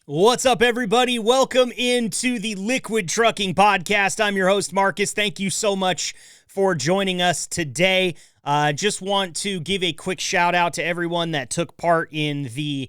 What's up, everybody? Welcome into the Liquid Trucking Podcast. I'm your host, Marcus. Thank you so much for joining us today. Just want to give a quick shout out to everyone that took part in the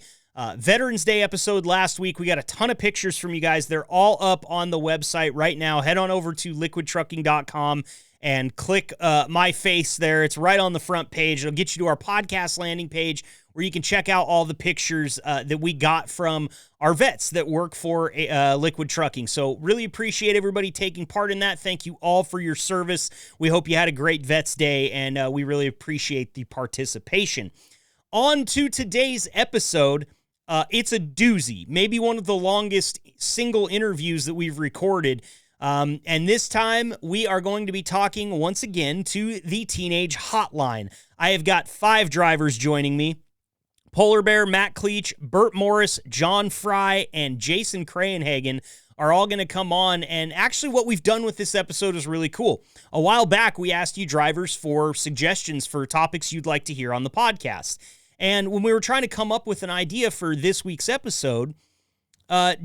Veterans Day episode last week. We got a ton of pictures from you guys. They're all up on the website right now. Head on over to liquidtrucking.com and click my face there. It's right on the front page. It'll get you to our podcast landing page where you can check out all the pictures that we got from our vets that work for Liquid Trucking. So really appreciate everybody taking part in that. Thank you all for your service. We hope you had a great Vets Day, and we really appreciate the participation. On to today's episode. It's a doozy, maybe one of the longest single interviews that we've recorded. And this time we are going to be talking once again to the Teenage Hotline. I have got 5 drivers joining me. Polar Bear, Matt Kleich, Burt Morris, John Frey, and Jason Krayenhagen are all going to come on. And actually what we've done with this episode is really cool. A while back, we asked you drivers for suggestions for topics you'd like to hear on the podcast. And when we were trying to come up with an idea for this week's episode,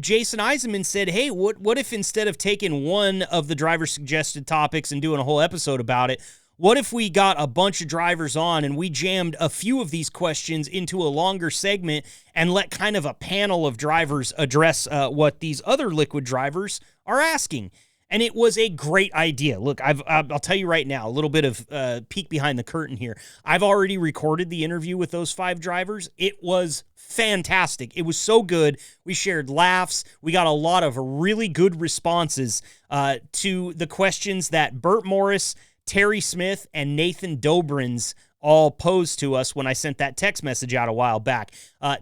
Jason Eisenman said, hey, what if instead of taking one of the driver suggested topics and doing a whole episode about it, what if we got a bunch of drivers on and we jammed a few of these questions into a longer segment and let kind of a panel of drivers address what these other Liquid drivers are asking? And it was a great idea. Look, I'll tell you right now, a little bit of peek behind the curtain here. I've already recorded the interview with those 5 drivers. It was fantastic. It was so good. We shared laughs. We got a lot of really good responses to the questions that Burt Morris, Terry Smith, and Nathan Dobrenz all posed to us when I sent that text message out a while back.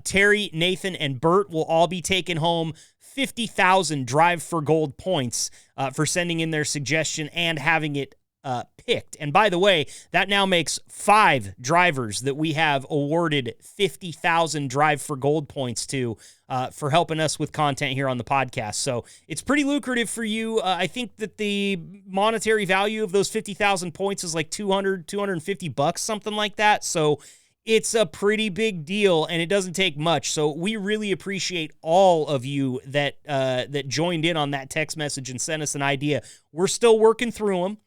Terry, Nathan, and Burt will all be taking home 50,000 Drive for Gold points for sending in their suggestion and having it picked. And by the way, that now makes 5 drivers that we have awarded 50,000 Drive for Gold points to for helping us with content here on the podcast. So it's pretty lucrative for you. I think that the monetary value of those 50,000 points is like $250, something like that. So it's a pretty big deal, and it doesn't take much. So we really appreciate all of you that that joined in on that text message and sent us an idea. We're still working through them.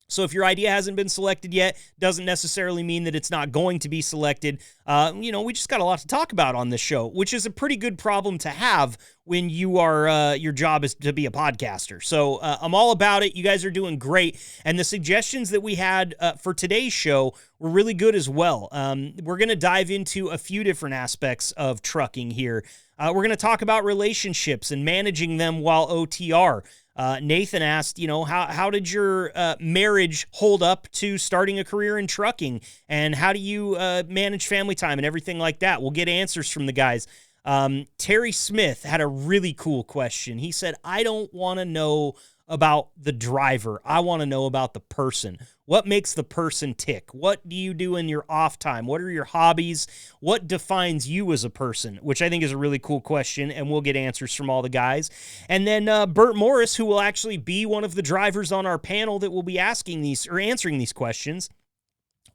So if your idea hasn't been selected yet, doesn't necessarily mean that it's not going to be selected. We just got a lot to talk about on this show, which is a pretty good problem to have when you are your job is to be a podcaster. So I'm all about it. You guys are doing great. And the suggestions that we had for today's show were really good as well. We're going to dive into a few different aspects of trucking here. We're going to talk about relationships and managing them while OTR. Nathan asked, how did your marriage hold up to starting a career in trucking? And how do you manage family time and everything like that? We'll get answers from the guys. Terry Smith had a really cool question. He said, I don't want to know about the driver. I want to know about the person. What makes the person tick? What do you do in your off time? What are your hobbies? What defines you as a person? Which I think is a really cool question, and we'll get answers from all the guys. And then Burt Morris, who will actually be one of the drivers on our panel that will be asking these or answering these questions,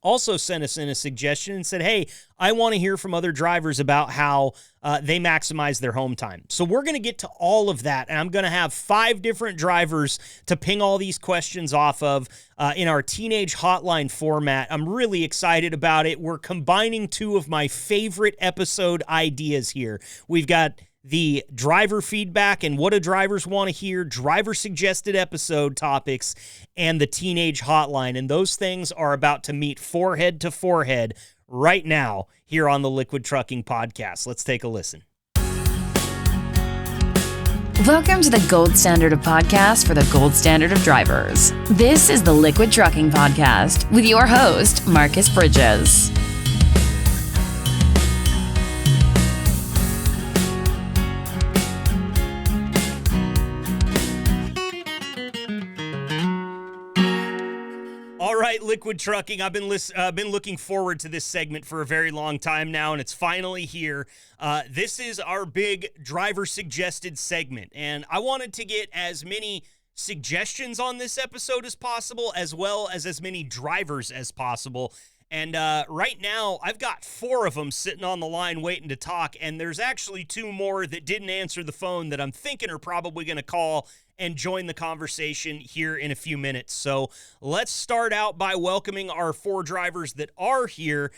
also sent us in a suggestion and said, hey, I want to hear from other drivers about how they maximize their home time. So we're going to get to all of that, and I'm going to have 5 different drivers to ping all these questions off of in our Teenage Hotline format. I'm really excited about it. We're combining 2 of my favorite episode ideas here. We've got the driver feedback and what do drivers want to hear, driver suggested episode topics, and the Teenage Hotline. And those things are about to meet forehead to forehead right now here on the Liquid Trucking Podcast. Let's take a listen. Welcome to the gold standard of podcasts for the gold standard of drivers. This is the Liquid Trucking Podcast with your host, Marcus Bridges. All right, Liquid Trucking. I've been looking forward to this segment for a very long time now, and it's finally here. This is our big driver-suggested segment, and I wanted to get as many suggestions on this episode as possible, as well as many drivers as possible. And right now, I've got 4 of them sitting on the line waiting to talk, and there's actually 2 more that didn't answer the phone that I'm thinking are probably going to call and join the conversation here in a few minutes. So let's start out by welcoming our 4 drivers that are here.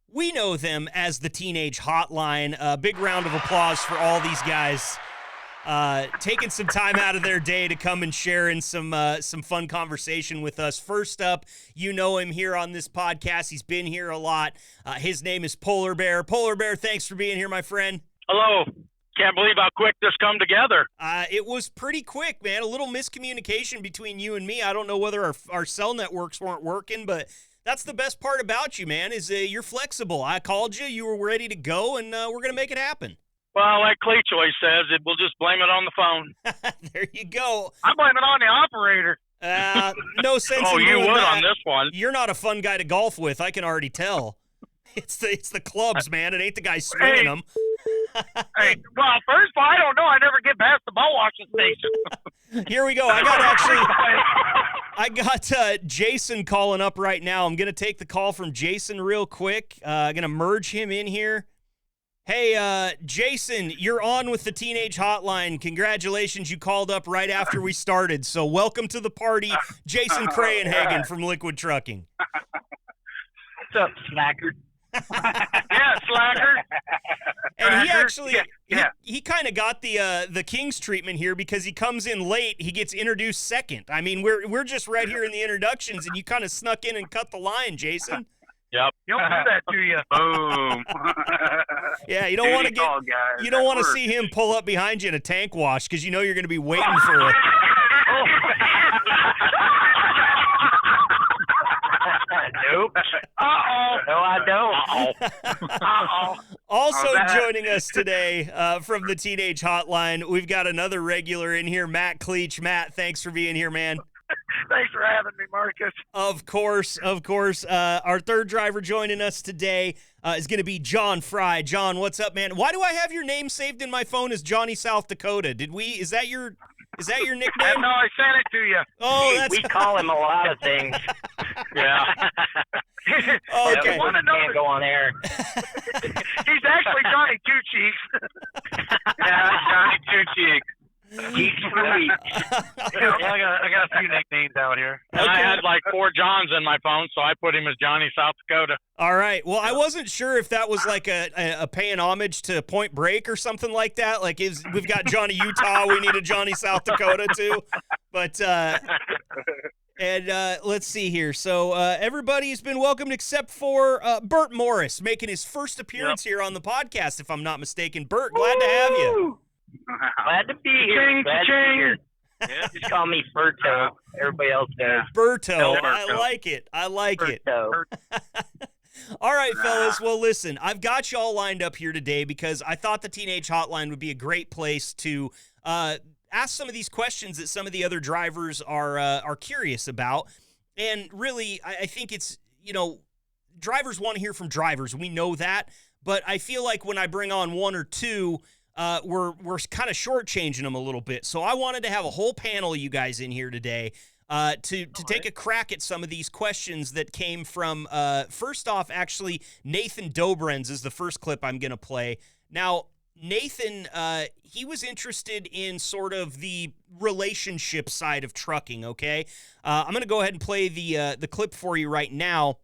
We know them as the Teenage Hotline. A big round of applause for all these guys taking some time out of their day to come and share in some fun conversation with us. First up, you know him here on this podcast. He's been here a lot. His name is Polar Bear. Polar Bear, thanks for being here, my friend. Hello. Can't believe how quick this come together. It was pretty quick, man. A little miscommunication between you and me. I don't know whether our cell networks weren't working, but that's the best part about you, man, is you're flexible. I called you. You were ready to go, and we're going to make it happen. Well, like Kleich always says, we'll just blame it on the phone. There you go. I blame it on the operator. No sense Oh, in you doing would that. on this one. You're not a fun guy to golf with. I can already tell. It's the clubs, man. It ain't the guy swinging them. Hey, well, first of all, I don't know. I never get past the ball washing station. Here we go. I got Jason calling up right now. I'm going to take the call from Jason real quick. I'm going to merge him in here. Hey, Jason, you're on with the Teenage Hotline. Congratulations. You called up right after we started. So welcome to the party, Jason Krayenhagen from Liquid Trucking. What's up, slacker? Yeah, slacker. And he actually, he kind of got the King's treatment here because he comes in late. He gets introduced second. I mean, we're just right here in the introductions, and you kind of snuck in and cut the line, Jason. Yep. You don't do that, do you? Boom. Yeah, you don't want to see him pull up behind you in a tank wash because you know you're going to be waiting for it. Nope. Uh-oh. No, I don't. Uh-oh. Also joining us today from the Teenage Hotline, we've got another regular in here, Matt Kleich. Matt, thanks for being here, man. Thanks for having me, Marcus. Of course. Our third driver joining us today is going to be John Frey. John, what's up, man? Why do I have your name saved in my phone as Johnny South Dakota? Is that your nickname? No, I sent it to you. Oh, we call him a lot of things. Yeah. Okay. Can't go on air. He's actually Johnny Two Cheeks. Yeah, Johnny Two Cheeks. Geeks for weeks. I got a few nicknames out here. Okay. And I had like 4 Johns in my phone, so I put him as Johnny South Dakota. All right. Well, I wasn't sure if that was like a paying homage to Point Break or something like that. Like, we've got Johnny Utah, we need a Johnny South Dakota too. But let's see here. So everybody's been welcomed except for Burt Morris, making his first appearance here on the podcast, if I'm not mistaken. Burt, glad to have you. Glad to be here. Glad to be here. Yeah. Just call me Furto. Everybody else does. Berto. I like it. Furto. All right, fellas. Well, listen, I've got you all lined up here today because I thought the Teenage Hotline would be a great place to ask some of these questions that some of the other drivers are curious about. And really, I think it's, drivers want to hear from drivers. We know that. But I feel like when I bring on 1 or 2, we're kind of shortchanging them a little bit. So I wanted to have a whole panel of you guys in here today to take a crack at some of these questions that came from, first off, actually, Nathan Dobrenz is the first clip I'm going to play. Now, Nathan, he was interested in sort of the relationship side of trucking, okay? I'm going to go ahead and play the clip for you right now.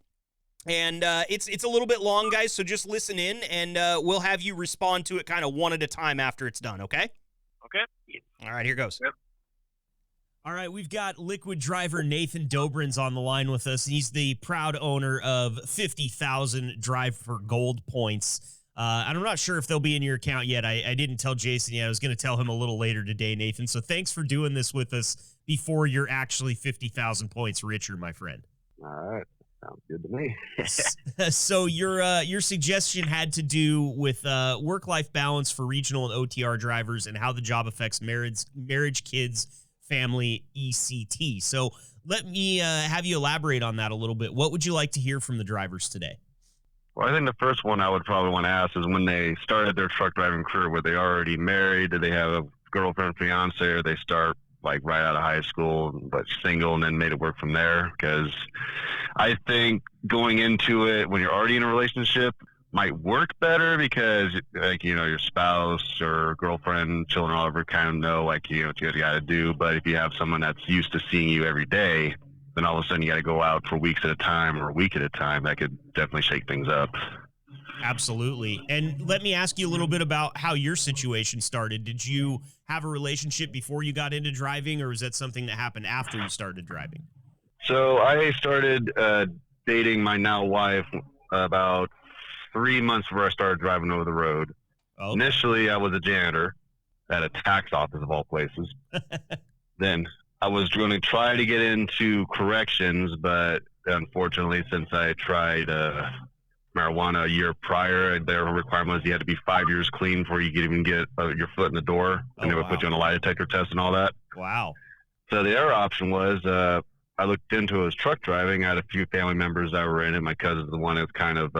And it's a little bit long, guys, so just listen in, and we'll have you respond to it kind of one at a time after it's done, okay? Okay. All right, here goes. Yep. All right, we've got Liquid driver Nathan Dobrenz on the line with us. He's the proud owner of 50,000 Drive for Gold points. I'm not sure if they'll be in your account yet. I didn't tell Jason yet. I was going to tell him a little later today, Nathan. So thanks for doing this with us before you're actually 50,000 points richer, my friend. All right. Sounds good to me. So your suggestion had to do with work-life balance for regional and OTR drivers and how the job affects marriage, kids, family, ECT. So let me have you elaborate on that a little bit. What would you like to hear from the drivers today? Well, I think the first one I would probably want to ask is when they started their truck driving career, were they already married? Did they have a girlfriend, fiance, or they start like right out of high school, but single, and then made it work from there. Because I think going into it when you're already in a relationship might work better because, like, you know, your spouse or girlfriend, children, all over kind of know, like, you know, what you got to do. But if you have someone that's used to seeing you every day, then all of a sudden you got to go out for weeks at a time or a week at a time. That could definitely shake things up. Absolutely. And let me ask you a little bit about how your situation started. Did you have a relationship before you got into driving, or is that something that happened after you started driving? So I started dating my now wife about 3 months before I started driving over the road. Okay. Initially, I was a janitor at a tax office of all places. Then I was going to try to get into corrections, but unfortunately, since I tried marijuana a year prior, their requirement was you had to be 5 years clean before you could even get your foot in the door, and they would put you on a lie detector test and all that. Wow. So the other option was I looked into it as truck driving. I had a few family members that were in it. My cousin's the one that's kind of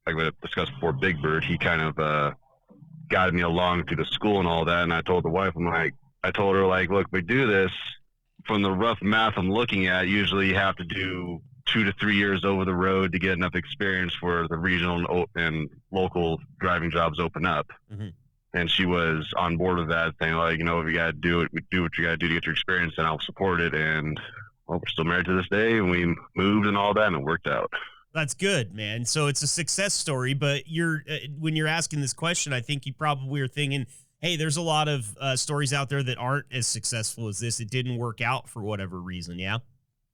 like we discussed before, Big Bird. He kind of guided me along through the school and all that. And I told the wife, I told her, like, look, we do this from the rough math I'm looking at. Usually you have to do 2 to 3 years over the road to get enough experience for the regional and local driving jobs open up. Mm-hmm. And she was on board with that, saying, like, you know, if you got to do it, do what you got to do to get your experience, and I'll support it. And well, we're still married to this day, and we moved and all that, and it worked out. That's good, man. So it's a success story, but when you're asking this question, I think you probably are thinking, hey, there's a lot of stories out there that aren't as successful as this. It didn't work out for whatever reason, yeah?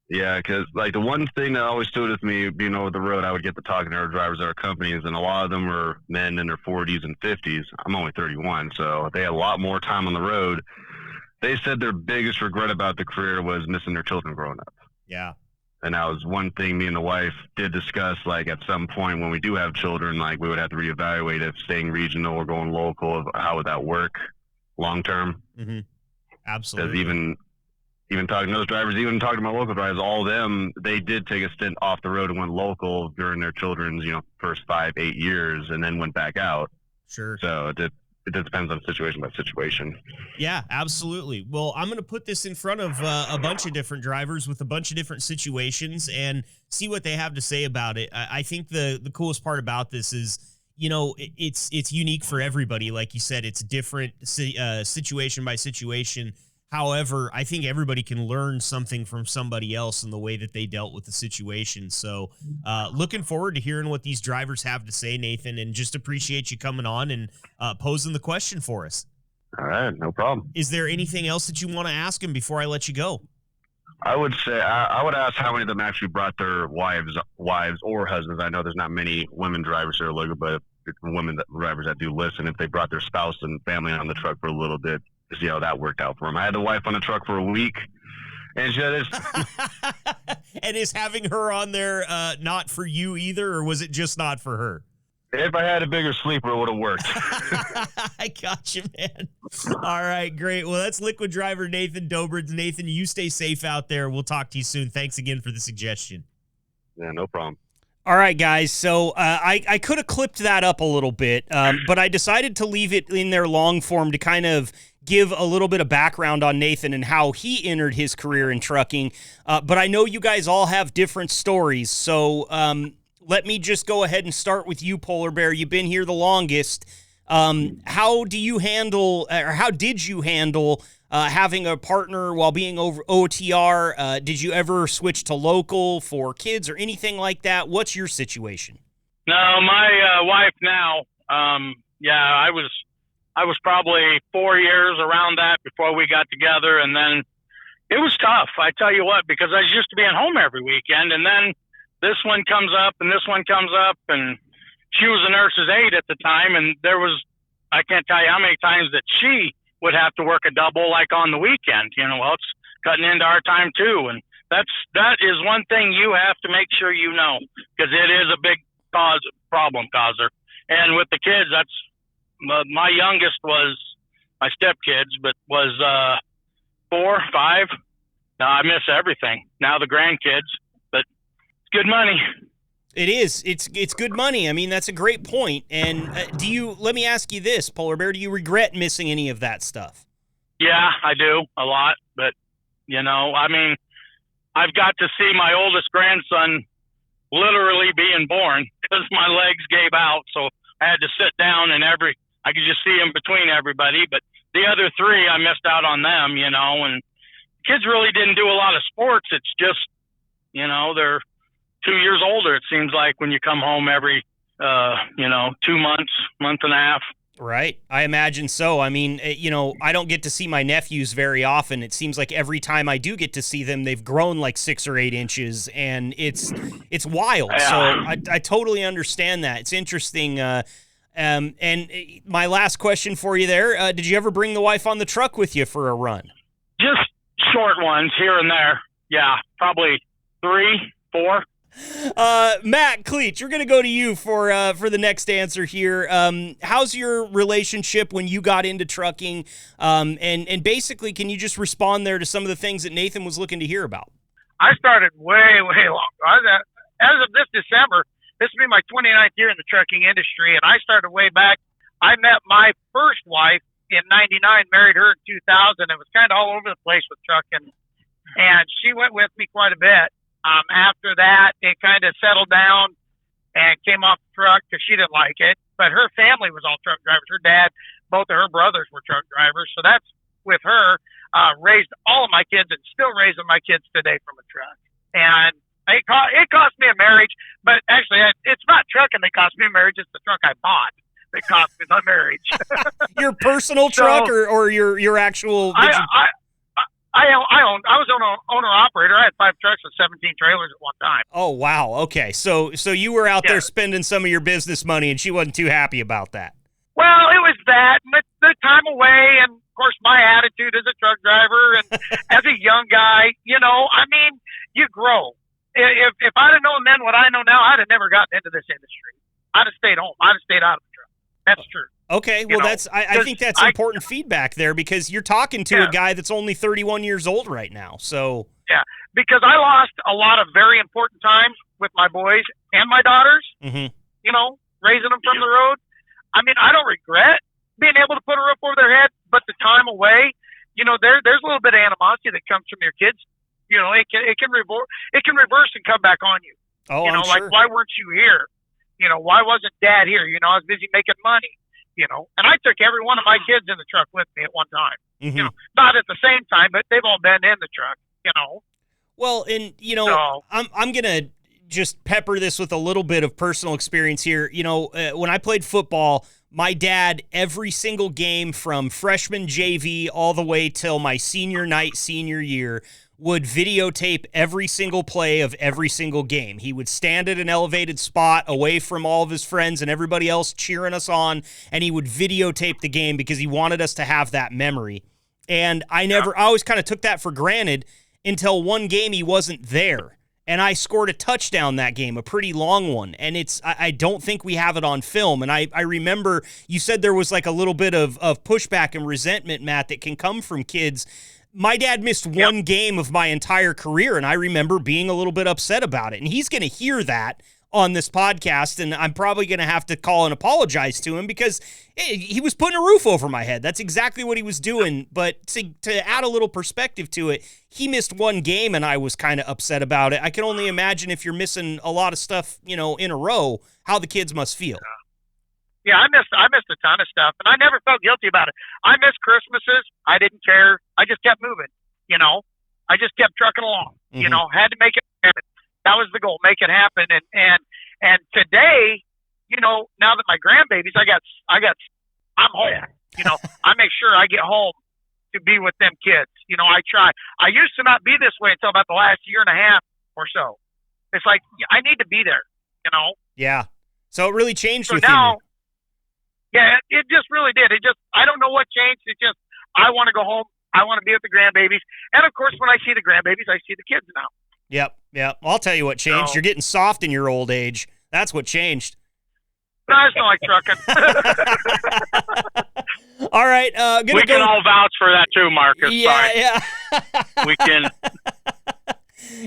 Yeah, because, like, the one thing that always stood with me being over the road, I would get to talking to our drivers at our companies, and a lot of them were men in their 40s and 50s. I'm only 31, so they had a lot more time on the road. They said their biggest regret about the career was missing their children growing up. Yeah. And that was one thing me and the wife did discuss, like, at some point when we do have children, like, we would have to reevaluate if staying regional or going local, how would that work long term. Mm-hmm. Absolutely. Because even talking to those drivers, even talking to my local drivers, all of them, they did take a stint off the road and went local during their children's, you know, first 5-8 years, and then went back out. Sure. So it depends on situation by situation. Yeah, absolutely. Well, I'm going to put this in front of a bunch of different drivers with a bunch of different situations and see what they have to say about it. I think the coolest part about this is, you know, it's unique for everybody. Like you said, it's different situation by situation. However, I think everybody can learn something from somebody else in the way that they dealt with the situation. So looking forward to hearing what these drivers have to say, Nathan, and just appreciate you coming on and posing the question for us. All right, no problem. Is there anything else that you want to ask him before I let you go? I would say I would ask how many of them actually brought their wives or husbands. I know there's not many women drivers here, but drivers that do listen, if they brought their spouse and family on the truck for a little bit, to see how that worked out for them. I had the wife on the truck for a week, and she had And is having her on there not for you either, or was it just not for her? If I had a bigger sleeper, it would have worked. I got you, man. All right, great. Well, that's Liquid Driver Nathan Dobrenz. Nathan, you stay safe out there. We'll talk to you soon. Thanks again for the suggestion. Yeah, no problem. All right, guys. So I could have clipped that up a little bit, but I decided to leave it in their long form to kind of give a little bit of background on Nathan and how he entered his career in trucking. But I know you guys all have different stories. So let me just go ahead and start with you, Polar Bear. You've been here the longest. How did you handle having a partner while being over OTR? Did you ever switch to local for kids or anything like that? What's your situation? No, my wife now, I was probably 4 years around that before we got together, and then it was tough. I tell you what, because I was used to being home every weekend, and then this one comes up and this one comes up, and she was a nurse's aide at the time, and I can't tell you how many times that she would have to work a double like on the weekend. You know, well, it's cutting into our time too, and that is one thing you have to make sure you know, because it is a big problem causer. And with the kids, that's my youngest was my stepkids, but was 4, 5. Now I miss everything. Now the grandkids, but it's good money. It is. It's good money. I mean, that's a great point. And let me ask you this, Polar Bear, do you regret missing any of that stuff? Yeah, I do a lot, but You know, I mean, I've got to see my oldest grandson literally being born because my legs gave out. So I had to sit down and I could just see him between everybody. But the other three, I missed out on them, you know, and kids really didn't do a lot of sports. It's just, you know, they're 2 years older, it seems like, when you come home every, 2 months, month and a half. Right. I imagine so. I mean, you know, I don't get to see my nephews very often. It seems like every time I do get to see them, they've grown like 6 or 8 inches, and it's wild. Yeah. So I totally understand that. It's interesting. And my last question for you there, did you ever bring the wife on the truck with you for a run? Just short ones here and there. Yeah, probably 3, 4. Matt Kleich, we're going to go to you for the next answer here. How's your relationship when you got into trucking? And basically, can you just respond there to some of the things that Nathan was looking to hear about? I started way long. As of this December, this will be my 29th year in the trucking industry, and I started way back. I met my first wife in 99, married her in 2000. It was kind of all over the place with trucking, and she went with me quite a bit. After that, it kind of settled down and came off the truck because she didn't like it. But her family was all truck drivers. Her dad, both of her brothers were truck drivers. So that's with her, raised all of my kids and still raising my kids today from a truck. And it cost me a marriage, but actually it's not trucking that cost me a marriage. It's the truck I bought that cost me my marriage. Your personal truck or your actual? I was owner operator. I had 5 trucks and 17 trailers at one time. Oh, wow. Okay. So you were out there spending some of your business money, and she wasn't too happy about that. Well, it was that, and the time away, and of course my attitude as a truck driver and as a young guy, you know, I mean, you grow. If I'd have known then what I know now, I'd have never gotten into this industry. I'd have stayed home. I'd have stayed out of the truck. That's true. Okay, well, I think that's important feedback there, because you're talking to a guy that's only 31 years old right now. So yeah, because I lost a lot of very important times with my boys and my daughters. Mm-hmm. You know, raising them from the road. I mean, I don't regret being able to put a roof over their head, but the time away, you know, there's a little bit of animosity that comes from your kids. You know, it can reverse and come back on you. Oh, you know, I'm like, sure. why weren't you here? You know, why wasn't Dad here? You know, I was busy making money. You know, and I took every one of my kids in the truck with me at one time. Mm-hmm. You know, not at the same time, but they've all been in the truck. You know. Well, and you know, I'm gonna just pepper this with a little bit of personal experience here. You know, when I played football, my dad, every single game from freshman JV all the way till my senior night, senior year, would videotape every single play of every single game. He would stand at an elevated spot away from all of his friends and everybody else cheering us on, and he would videotape the game because he wanted us to have that memory. And I always kind of took that for granted until one game he wasn't there. And I scored a touchdown that game, a pretty long one. And I don't think we have it on film. And I remember you said there was like a little bit of pushback and resentment, Matt, that can come from kids. My dad missed one game of my entire career, and I remember being a little bit upset about it. And he's going to hear that on this podcast, and I'm probably going to have to call and apologize to him because he was putting a roof over my head. That's exactly what he was doing. But to add a little perspective to it, he missed one game, and I was kind of upset about it. I can only imagine if you're missing a lot of stuff, you know, in a row, how the kids must feel. Yeah, I missed a ton of stuff, and I never felt guilty about it. I missed Christmases. I didn't care. I just kept moving, you know. I just kept trucking along, you know, had to make it happen. That was the goal, make it happen. And today, you know, now that my grandbabies, I'm home. You know, I make sure I get home to be with them kids. You know, I try. I used to not be this way until about the last year and a half or so. It's like, I need to be there, you know. Yeah. So it really changed with now, you. Yeah, it just really did. I don't know what changed. It just, I want to go home. I want to be with the grandbabies. And of course, when I see the grandbabies, I see the kids now. Yep. I'll tell you what changed. You're getting soft in your old age. That's what changed. No, it's not like trucking. All right. We can all vouch for that too, Marcus. Yeah, Sorry. yeah. We can.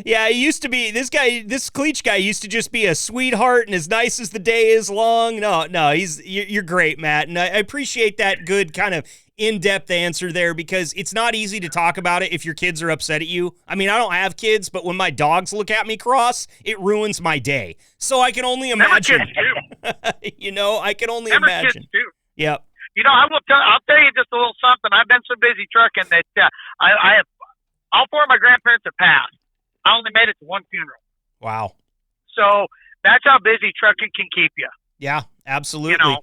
Yeah, he used to be, this Kleich guy used to just be a sweetheart and as nice as the day is long. No, you're great, Matt. And I appreciate that good kind of in-depth answer there, because it's not easy to talk about it if your kids are upset at you. I mean, I don't have kids, but when my dogs look at me cross, it ruins my day. So I can only imagine. I can only imagine. Kids too. Yep. I'll tell you just a little something. I've been so busy trucking that I have all four of my grandparents have passed. I only made it to one funeral. Wow. So that's how busy trucking can keep you. Yeah, absolutely.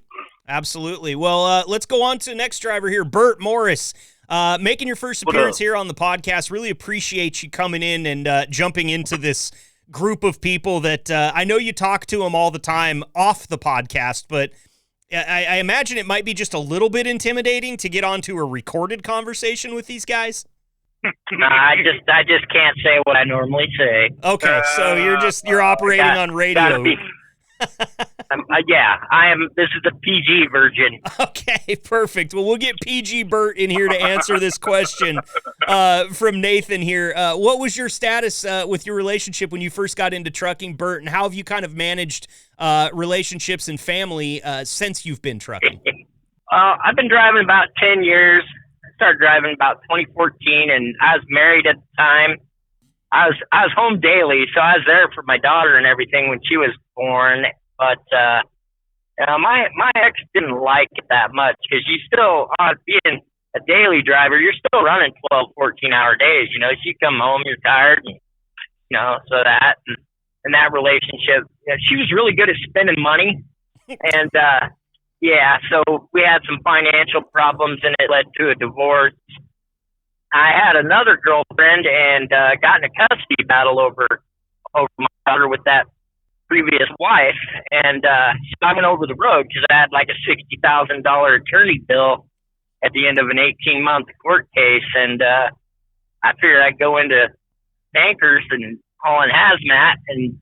Absolutely. Well, let's go on to the next driver here, Burt Morris. Making your first appearance here on the podcast. Really appreciate you coming in and jumping into this group of people that I know you talk to them all the time off the podcast, but I imagine it might be just a little bit intimidating to get onto a recorded conversation with these guys. I just can't say what I normally say. Okay, so you're operating on radio. Yeah, I am. This is the PG version. Okay, perfect. Well, we'll get PG Burt in here to answer this question from Nathan here. What was your status with your relationship when you first got into trucking, Burt, and how have you kind of managed relationships and family since you've been trucking? I've been driving about 10 years. I started driving about 2014, and I was married at the time. I was home daily, so I was there for my daughter and everything when she was born. But my ex didn't like it that much, because you still, being a daily driver, you're still running 12, 14-hour days. She'd come home, you're tired, and, so that and that relationship. She was really good at spending money, and so we had some financial problems, and it led to a divorce. I had another girlfriend and got in a custody battle over my daughter with that previous wife, and I went over the road because I had like a $60,000 attorney bill at the end of an 18-month court case, and I figured I'd go into tankers and hauling hazmat, and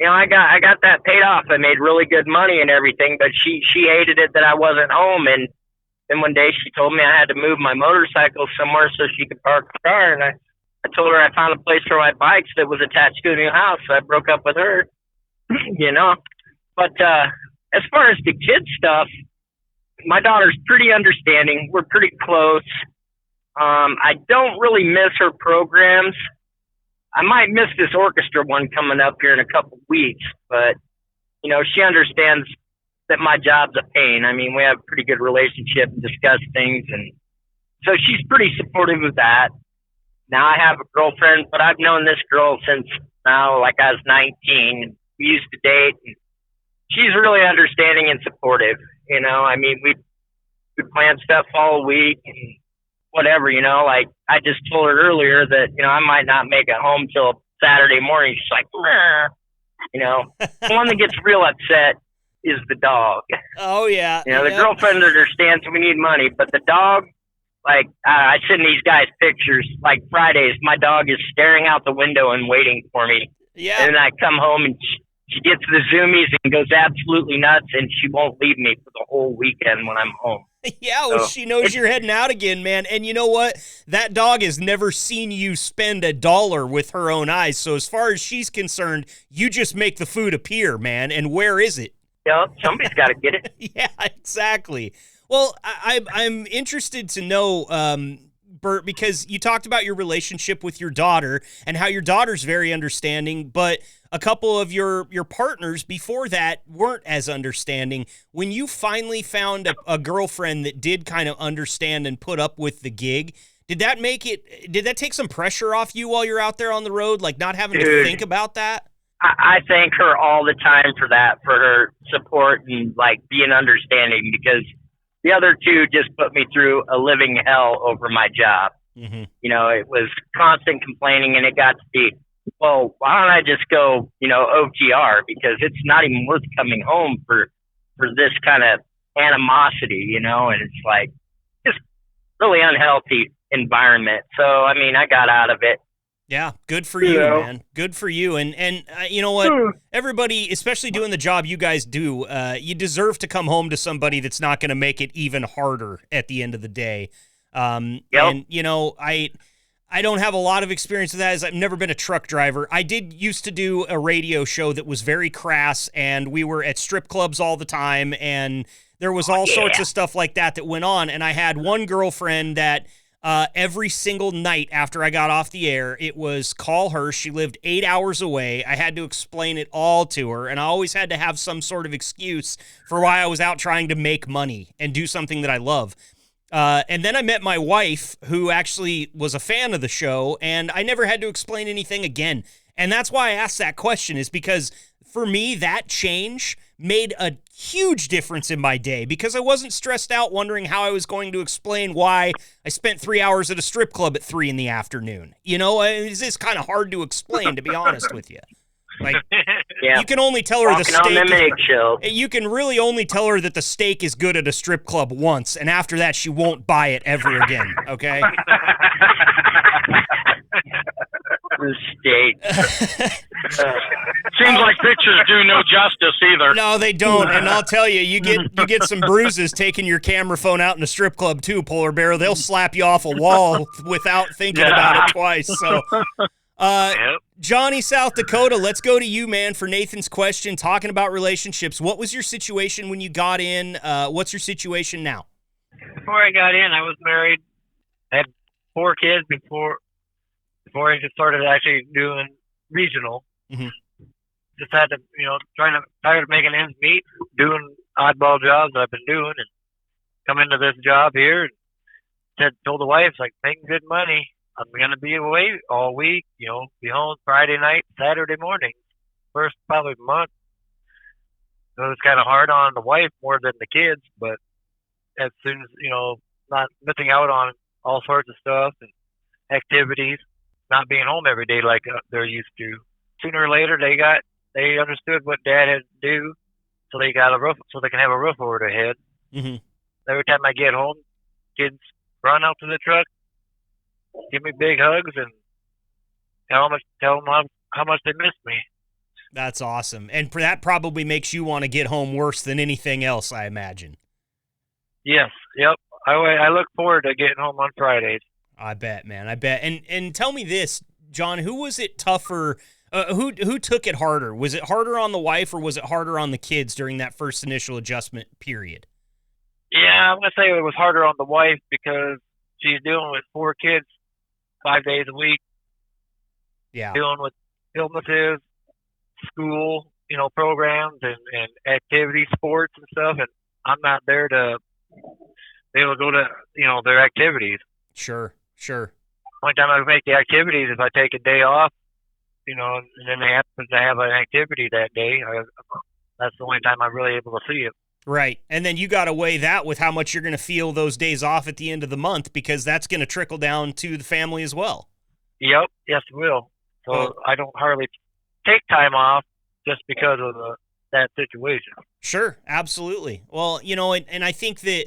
I got that paid off. I made really good money and everything, but she hated it that I wasn't home, and then one day she told me I had to move my motorcycle somewhere so she could park the car, and I told her I found a place for my bikes that was attached to a new house, so I broke up with her. But as far as the kid stuff, my daughter's pretty understanding. We're pretty close. I don't really miss her programs. I might miss this orchestra one coming up here in a couple weeks, but she understands that my job's a pain. I mean, we have a pretty good relationship and discuss things, and so she's pretty supportive of that. Now I have a girlfriend, but I've known this girl since now, like I was 19. We used to date, and she's really understanding and supportive. I mean, we plan stuff all week and whatever, like I just told her earlier that, I might not make it home till Saturday morning. She's like, the one that gets real upset is the dog. Oh, yeah. The girlfriend understands we need money, but the dog, like, I send these guys pictures, like Fridays, my dog is staring out the window and waiting for me. Yeah. And then I come home and she gets the zoomies and goes absolutely nuts, and she won't leave me for the whole weekend when I'm home. Yeah, well, she knows you're heading out again, man. And you know what? That dog has never seen you spend $1 with her own eyes. So as far as she's concerned, you just make the food appear, man. And where is it? Somebody's got to get it. Yeah, exactly. Well, I'm interested to know, Burt, because you talked about your relationship with your daughter and how your daughter's very understanding, but a couple of your partners before that weren't as understanding. When you finally found a girlfriend that did kind of understand and put up with the gig, did that take some pressure off you while you're out there on the road, like not having to think about that? I thank her all the time for that, for her support and like being understanding, because the other two just put me through a living hell over my job. Mm-hmm. It was constant complaining, and it got to be, well, why don't I just go, OTR, because it's not even worth coming home for this kind of animosity, and it's like just really unhealthy environment. So, I mean, I got out of it. Yeah, good for you, man. Good for you. And you know what? Everybody, especially doing the job you guys do, you deserve to come home to somebody that's not going to make it even harder at the end of the day. Yep. And, I don't have a lot of experience with that, as I've never been a truck driver. I did used to do a radio show that was very crass, and we were at strip clubs all the time, and there was all sorts of stuff like that went on. And I had one girlfriend that every single night after I got off the air, it was call her. She lived 8 hours away. I had to explain it all to her, and I always had to have some sort of excuse for why I was out trying to make money and do something that I love. And then I met my wife, who actually was a fan of the show, and I never had to explain anything again. And that's why I asked that question, is because for me, that change made a huge difference in my day, because I wasn't stressed out wondering how I was going to explain why I spent 3 hours at a strip club at 3 PM. You know, it's just kind of hard to explain, to be honest with you. Like, you can only tell her the steak. You can really only tell her that the steak is good at a strip club once, and after that, she won't buy it ever again. Okay. The steak. Seems like pictures do no justice either. No, they don't. And I'll tell you, you get some bruises taking your camera phone out in a strip club too, Polar Bear. They'll slap you off a wall without thinking about it twice. So. Johnny, South Dakota, let's go to you, man, for Nathan's question, talking about relationships. What was your situation when you got in? What's your situation now? Before I got in, I was married. I had 4 kids before I just started actually doing regional. Mm-hmm. Just had to, tired of making ends meet, doing oddball jobs that I've been doing, and come into this job here. And told the wife, like, making good money. I'm going to be away all week, be home Friday night, Saturday morning, first probably month. So it was kind of hard on the wife more than the kids, but as soon as, not missing out on all sorts of stuff and activities, not being home every day like they're used to. Sooner or later, they understood what Dad had to do, so they got a roof, so they can have a roof over their head. Mm-hmm. Every time I get home, kids run out to the truck, give me big hugs, and tell them how much they miss me. That's awesome. And that probably makes you want to get home worse than anything else, I imagine. Yes. Yep. I look forward to getting home on Fridays. I bet, man. I bet. And tell me this, John, who was it tougher? Who took it harder? Was it harder on the wife, or was it harder on the kids during that first initial adjustment period? Yeah, I'm going to say it was harder on the wife, because she's dealing with 4 kids 5 days a week. Yeah. Dealing with illnesses, school, programs and activities, sports and stuff. And I'm not there to be able to go to, their activities. Sure. One time I make the activities, if I take a day off, and then they happen to have an activity that day, that's the only time I'm really able to see it. Right. And then you got to weigh that with how much you're going to feel those days off at the end of the month, because that's going to trickle down to the family as well. Yep. Yes, it will. So I don't hardly take time off just because of that situation. Sure. Absolutely. Well, and I think that,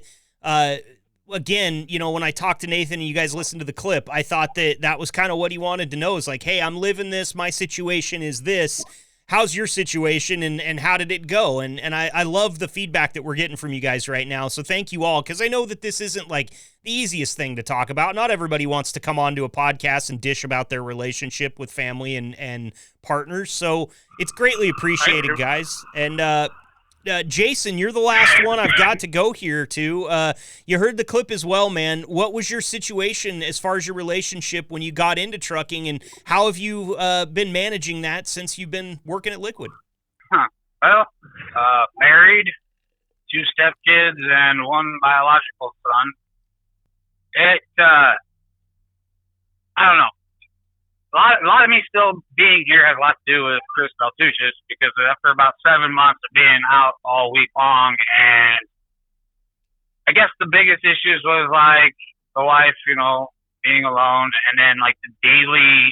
again, when I talked to Nathan and you guys listened to the clip, I thought that was kind of what he wanted to know, is like, hey, I'm living this. My situation is this. How's your situation, and how did it go? And I love the feedback that we're getting from you guys right now. So thank you all, because I know that this isn't like the easiest thing to talk about. Not everybody wants to come onto a podcast and dish about their relationship with family and partners. So it's greatly appreciated, guys. And Jason, you're the last one I've got to go here to. You heard the clip as well, man. What was your situation as far as your relationship when you got into trucking, and how have you been managing that since you've been working at Liquid? Well, married, 2 stepkids, and 1 biological son. I don't know. A lot of me still being here has a lot to do with Chris Baltuchis, because after about 7 months of being out all week long, and I guess the biggest issues was like the wife, being alone, and then like the daily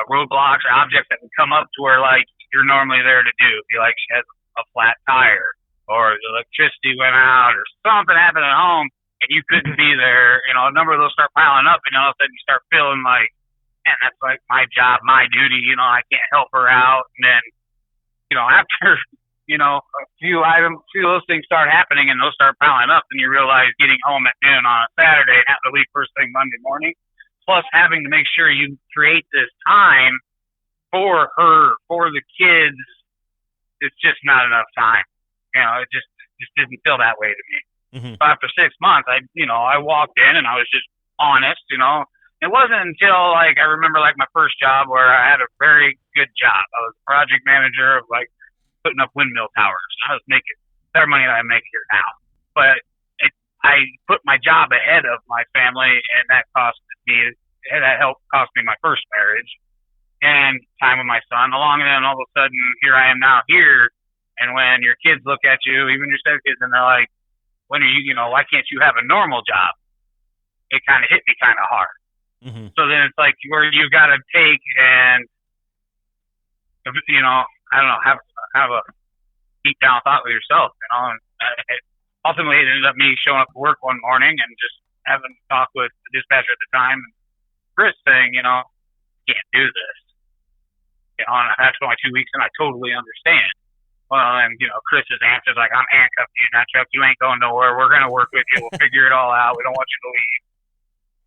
roadblocks or objects that would come up to her, like you're normally there to do. Be like she has a flat tire, or the electricity went out, or something happened at home, and you couldn't be there. A number of those start piling up, and all of a sudden you start feeling like, man, that's like my job, my duty, I can't help her out. And then, after, a few of those things start happening and those start piling up, and you realize getting home at noon on a Saturday and have to leave first thing Monday morning, plus having to make sure you create this time for her, for the kids, it's just not enough time. It just didn't feel that way to me. Mm-hmm. So after 6 months, I walked in and I was just honest. It wasn't until I remember my first job where I had a very good job. I was project manager of putting up windmill towers. I was making better money than I make here now, but I put my job ahead of my family, and that helped cost me my first marriage and time with my son along. And then all of a sudden, here I am now here. And when your kids look at you, even your stepkids, and they're like, when are you, why can't you have a normal job? It kind of hit me kind of hard. Mm-hmm. So then it's where you got to take and, I don't know, have a deep down thought with yourself, and ultimately it ended up me showing up to work one morning and just having a talk with the dispatcher at the time, and Chris saying, can't do this. After only 2 weeks, and I totally understand. Well, and Chris's answer's I'm handcuffed to you in that truck. You ain't going nowhere. We're gonna work with you. We'll figure it all out. We don't want you to leave.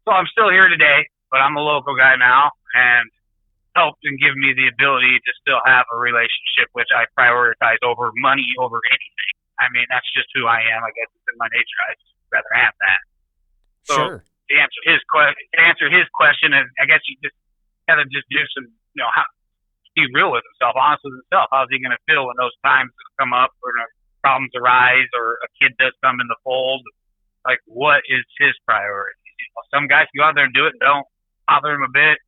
So I'm still here today, but I'm a local guy now, and helped and give me the ability to still have a relationship, which I prioritize over money, over anything. I mean, that's just who I am. I guess it's in my nature. I'd just rather have that. So Sure. to answer his question, I guess you just got to just do some, be real with himself, honest with himself. How's he going to feel when those times come up, or problems arise, or a kid does come in the fold? What is his priority? Some guys can go out there and do it and don't bother him a bit.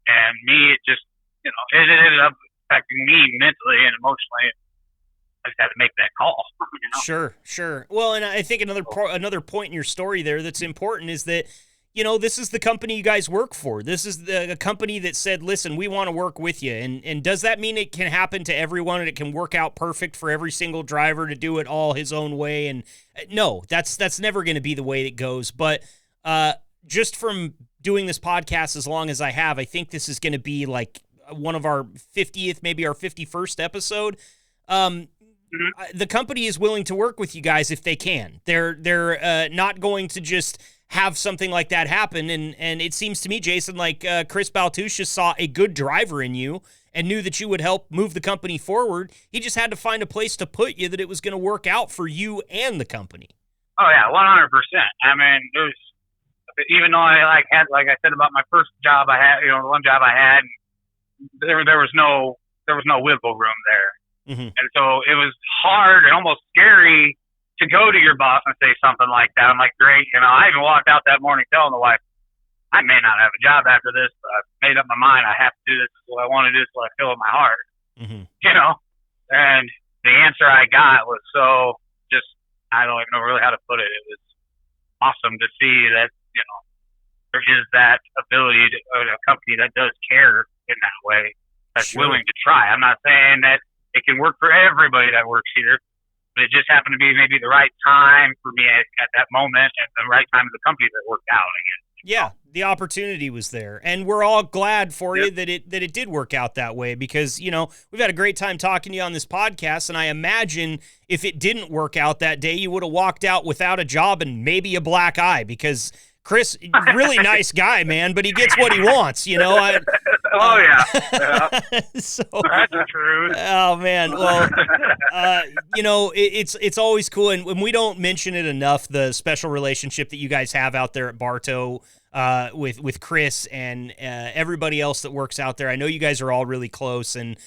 And me, it just, it ended up affecting me mentally and emotionally. I just had to make that call. Sure. Well, and I think another point in your story there that's important is that, this is the company you guys work for. This is the company that said, listen, we want to work with you. And does that mean it can happen to everyone and it can work out perfect for every single driver to do it all his own way? And no, that's never going to be the way it goes. But just from doing this podcast as long as I have, I think this is going to be one of our 50th, maybe our 51st episode. The company is willing to work with you guys if they can. They're not going to just have something like that happen. And it seems to me, Jason, Chris Baltouche just saw a good driver in you and knew that you would help move the company forward. He just had to find a place to put you that it was going to work out for you and the company. Oh yeah, 100%. I mean, even though I had, like I said about my first job I had, the one job I had, there was no wiggle room there. Mm-hmm. And so it was hard and almost scary to go to your boss and say something like that. I'm like, great. I even walked out that morning telling the wife, I may not have a job after this, but I've made up my mind. I have to do this. This is what I want to do. This is what I feel in my heart. Mm-hmm. And the answer I got was so just, I don't even know really how to put it. It was awesome to see that, there is that ability to a company that does care in that way, that's Sure. willing to try. I'm not saying that it can work for everybody that works here, but it just happened to be maybe the right time for me at that moment, and the right time of the company that worked out, I guess. Yeah, the opportunity was there, and we're all glad for you that it did work out that way, because we've had a great time talking to you on this podcast, and I imagine if it didn't work out that day, you would have walked out without a job and maybe a black eye, because Chris, really nice guy, man, but he gets what he wants, Oh yeah. So That's the truth. Oh man, well, it's always cool, and when we don't mention it enough, the special relationship that you guys have out there at Bartow with Chris and everybody else that works out there. I know you guys are all really close, and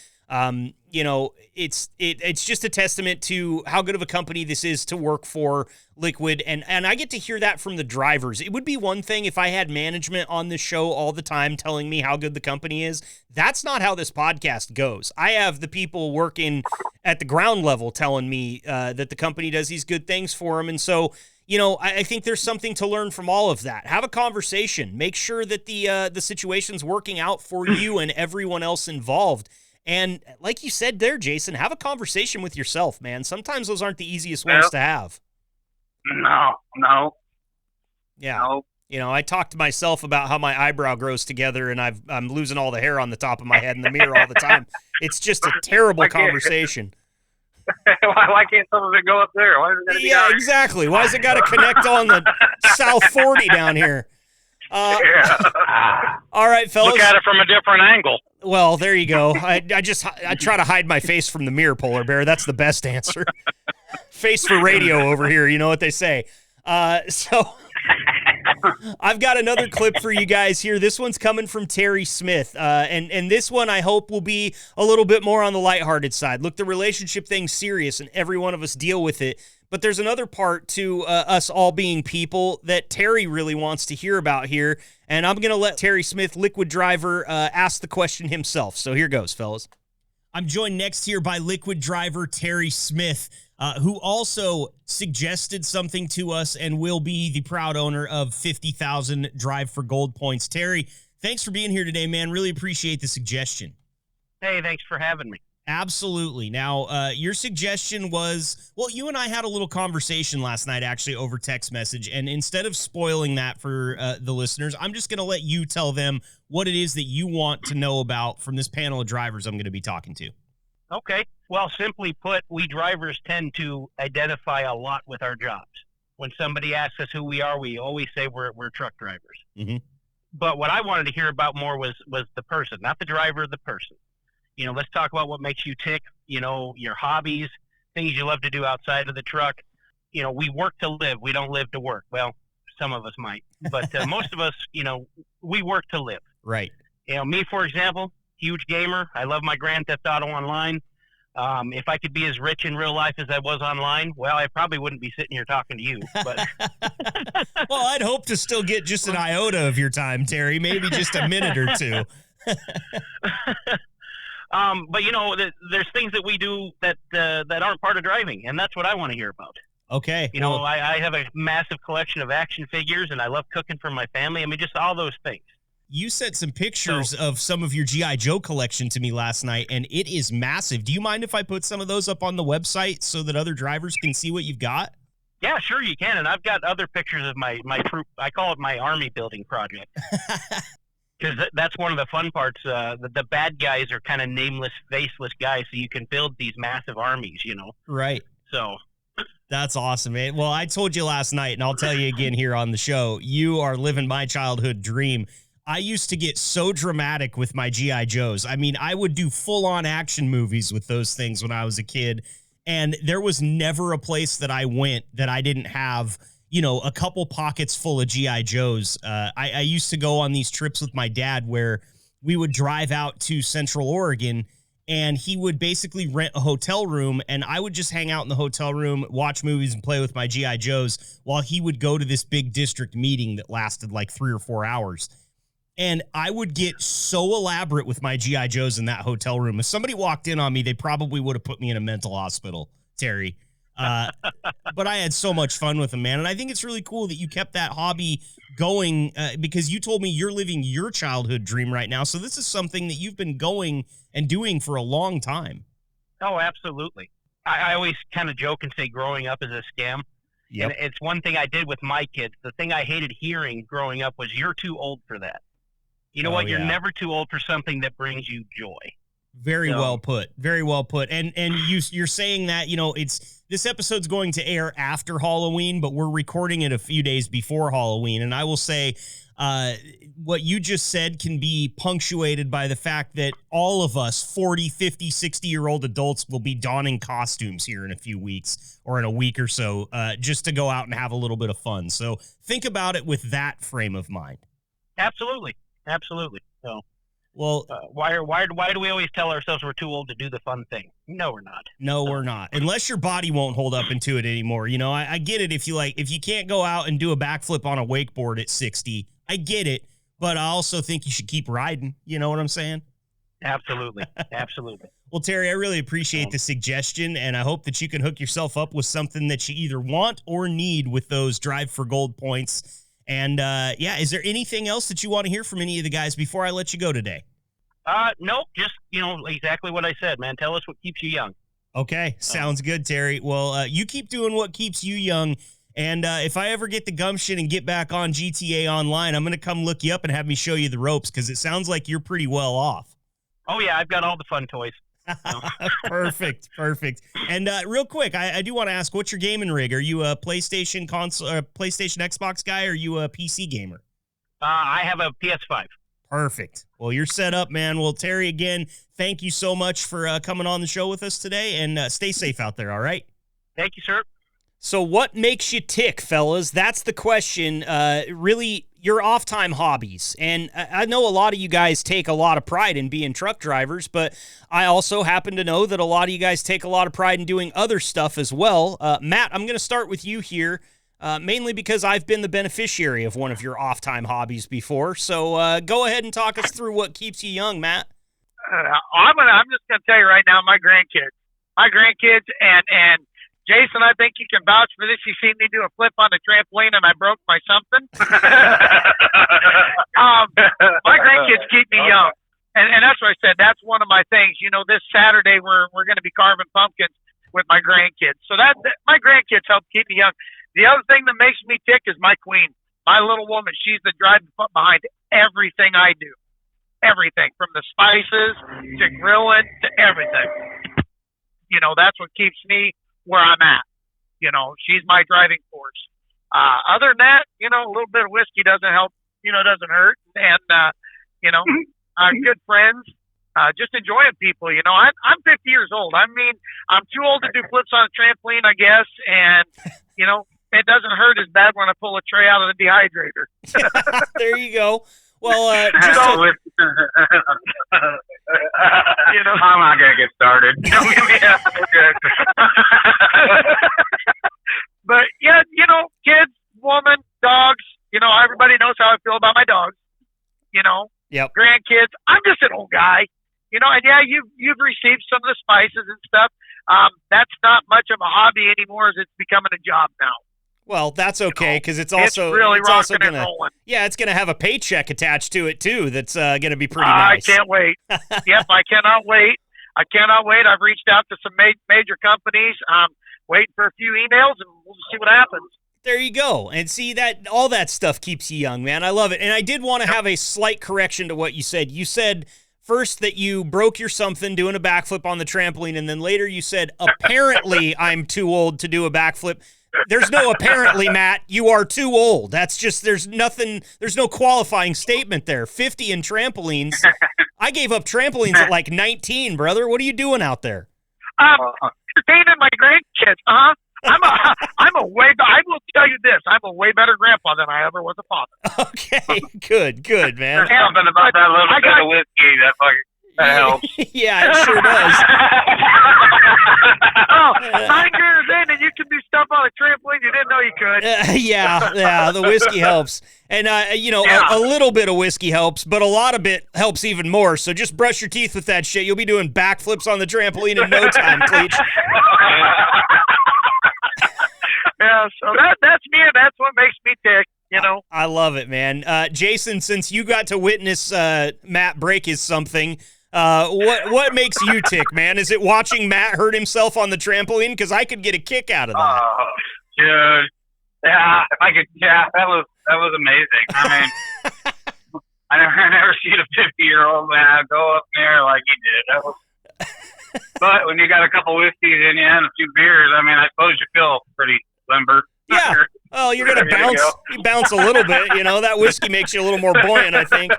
it's just a testament to how good of a company this is to work for, Liquid, and I get to hear that from the drivers. It would be one thing if I had management on this show all the time telling me how good the company is. That's not how this podcast goes. I have the people working at the ground level telling me that the company does these good things for them, and so I think there's something to learn from all of that. Have a conversation. Make sure that the situation's working out for you and everyone else involved. And like you said there, Jason, have a conversation with yourself, man. Sometimes those aren't the easiest ones to have. No. Yeah. No. I talk to myself about how my eyebrow grows together and I'm losing all the hair on the top of my head in the mirror all the time. It's just a terrible conversation. Why can't some of it go up there? Why does it gotta be exactly. Why has it got to connect on the South 40 down here? All right, fellas. Look at it from a different angle. Well, there you go. I try to hide my face from the mirror, Polar Bear. That's the best answer. Face for radio over here. You know what they say. So I've got another clip for you guys here. This one's coming from Terry Smith. And this one I hope will be a little bit more on the lighthearted side. Look, the relationship thing's serious and every one of us deal with it. But there's another part to us all being people that Terry really wants to hear about here. And I'm going to let Terry Smith, Liquid Driver, ask the question himself. So here goes, fellas. I'm joined next here by Liquid Driver Terry Smith, who also suggested something to us and will be the proud owner of 50,000 Drive for Gold points. Terry, thanks for being here today, man. Really appreciate the suggestion. Hey, thanks for having me. Absolutely. Now, your suggestion was, well, you and I had a little conversation last night, actually, over text message. And instead of spoiling that for the listeners, I'm just going to let you tell them what it is that you want to know about from this panel of drivers I'm going to be talking to. Okay. Well, simply put, we drivers tend to identify a lot with our jobs. When somebody asks us who we are, we always say we're truck drivers. Mm-hmm. But what I wanted to hear about more was the person, not the driver, the person. You know, let's talk about what makes you tick, you know, your hobbies, things you love to do outside of the truck. You know, we work to live. We don't live to work. Well, some of us might, but most of us, you know, we work to live. Right. You know, me, for example, huge gamer. I love my Grand Theft Auto Online. If I could be as rich in real life as I was online, well, I probably wouldn't be sitting here talking to you. But well, I'd hope to still get just an iota of your time, Terry, maybe just a minute or two. But you know, there's things that we do that aren't part of driving, and that's what I want to hear about. Okay. You know, I have a massive collection of action figures, and I love cooking for my family. I mean, just all those things. You sent some pictures of some of your G.I. Joe collection to me last night, and it is massive. Do you mind if I put some of those up on the website so that other drivers can see what you've got? Yeah, sure you can. And I've got other pictures of my troop. I call it my army building project. Because that's one of the fun parts. The bad guys are kind of nameless, faceless guys, so you can build these massive armies, you know. Right. So that's awesome, man. Well, I told you last night, and I'll tell you again here on the show, you are living my childhood dream. I used to get so dramatic with my G.I. Joes. I mean, I would do full-on action movies with those things when I was a kid, and there was never a place that I went that I didn't have, you know, a couple pockets full of G.I. Joes. I used to go on these trips with my dad where we would drive out to Central Oregon, and he would basically rent a hotel room, and I would just hang out in the hotel room, watch movies, and play with my G.I. Joes while he would go to this big district meeting that lasted like 3 or 4 hours. And I would get so elaborate with my G.I. Joes in that hotel room. If somebody walked in on me, they probably would have put me in a mental hospital, Terry. But I had so much fun with them, man. And I think it's really cool that you kept that hobby going because you told me you're living your childhood dream right now. So this is something that you've been going and doing for a long time. Oh, absolutely. I always kind of joke and say growing up is a scam. Yep. And it's one thing I did with my kids. The thing I hated hearing growing up was, you're too old for that. You know what? You're never too old for something that brings you joy. Very well put. Very well put. And you're saying that, you know, this episode's going to air after Halloween, but we're recording it a few days before Halloween. And I will say what you just said can be punctuated by the fact that all of us 40, 50, 60-year-old adults will be donning costumes here in a few weeks or in a week or so just to go out and have a little bit of fun. So think about it with that frame of mind. Absolutely. Absolutely. So, well, why do we always tell ourselves we're too old to do the fun thing? No, we're not. No, we're not. Unless your body won't hold up into it anymore. You know, I get it if you can't go out and do a backflip on a wakeboard at 60. I get it, but I also think you should keep riding. You know what I'm saying? Absolutely. Absolutely. Well, Terry, I really appreciate the suggestion, and I hope that you can hook yourself up with something that you either want or need with those Drive for Gold points. And, is there anything else that you want to hear from any of the guys before I let you go today? Nope. Just, you know, exactly what I said, man. Tell us what keeps you young. Okay. Sounds good, Terry. Well, you keep doing what keeps you young. And if I ever get the gumption and get back on GTA Online, I'm going to come look you up and have me show you the ropes because it sounds like you're pretty well off. Oh, yeah. I've got all the fun toys. Perfect. And real quick, I do want to ask, what's your gaming rig? Are you a PlayStation console, or PlayStation Xbox guy, or are you a PC gamer? I have a PS5. Perfect. Well, you're set up, man. Well, Terry, again, thank you so much for coming on the show with us today, and stay safe out there, all right? Thank you, sir. So what makes you tick, fellas? That's the question. Really, your off-time hobbies. And I know a lot of you guys take a lot of pride in being truck drivers, but I also happen to know that a lot of you guys take a lot of pride in doing other stuff as well. Matt, I'm going to start with you here, mainly because I've been the beneficiary of one of your off-time hobbies before. So go ahead and talk us through what keeps you young, Matt. I'm just gonna tell you right now, my grandkids, and Jason, I think you can vouch for this. You seen me do a flip on the trampoline and I broke my something. My grandkids keep me young, and that's what I said. That's one of my things. You know, this Saturday we're going to be carving pumpkins with my grandkids. So that my grandkids help keep me young. The other thing that makes me tick is my queen, my little woman. She's the driving foot behind everything I do. Everything from the spices to grilling to everything. You know, that's what keeps me where I'm at. You know, she's my driving force. Other than that, you know, a little bit of whiskey doesn't help, you know, doesn't hurt. And, you know, good friends, just enjoying people. You know, I'm 50 years old. I mean, I'm too old to do flips on a trampoline, I guess. And, you know, it doesn't hurt as bad when I pull a tray out of the dehydrator. There you go. Well, just you know, I'm not gonna get started. Yeah, okay. But yeah, you know, kids, woman, dogs. You know, everybody knows how I feel about my dogs. You know, Yep. grandkids. I'm just an old guy. You know, and yeah, you've received some of the spices and stuff. That's not much of a hobby anymore, as it's becoming a job now. Well, that's okay, because it's also it's really also rocking and gonna, rolling. yeah, it's gonna have a paycheck attached to it too. That's gonna be pretty nice. I can't wait. Yep, I cannot wait. I've reached out to some major companies. Waiting for a few emails, and we'll just see what happens. There you go. And see, that all that stuff keeps you young, man. I love it. And I did want to have a slight correction to what you said. You said first that you broke your something doing a backflip on the trampoline, and then later you said, apparently I'm too old to do a backflip. There's no apparently, Matt. You are too old. That's just, there's no qualifying statement there. 50 in trampolines. I gave up trampolines at like 19, brother. What are you doing out there? Entertaining my grandkids, I will tell you this, I'm a way better grandpa than I ever was a father. Okay, good, man. There's something about that little bit of whiskey that helps. Yeah, it sure does. 9 years in, and you can do stuff on a trampoline you didn't know you could. Yeah, the whiskey helps. And, you know, a little bit of whiskey helps, but a lot of it helps even more. So just brush your teeth with that shit. You'll be doing backflips on the trampoline in no time, Kleich. Yeah, so that's me, and that's what makes me tick, you know. I love it, man. Jason, since you got to witness Matt break his something, what makes you tick, man? Is it watching Matt hurt himself on the trampoline? Because I could get a kick out of that. Dude. Yeah, if I could. Yeah, that was amazing. I mean, I never seen a 50-year-old man go up there like he did. That was. But when you got a couple whiskeys in you and a few beers, I mean, I suppose you feel pretty limber. Yeah. Oh, you're gonna bounce. You bounce a little bit. You know, that whiskey makes you a little more buoyant, I think.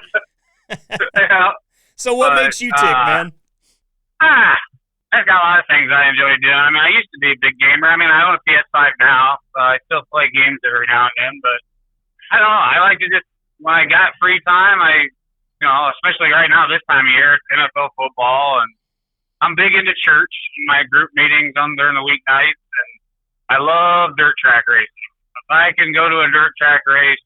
Yeah. So what makes you tick, man? I've got a lot of things I enjoy doing. I mean, I used to be a big gamer. I mean, I own a PS5 now. I still play games every now and then, but I don't know. I like to just, when I got free time, you know, especially right now this time of year, it's NFL football, and I'm big into church, my group meetings during the weeknights, and I love dirt track racing. If I can go to a dirt track race,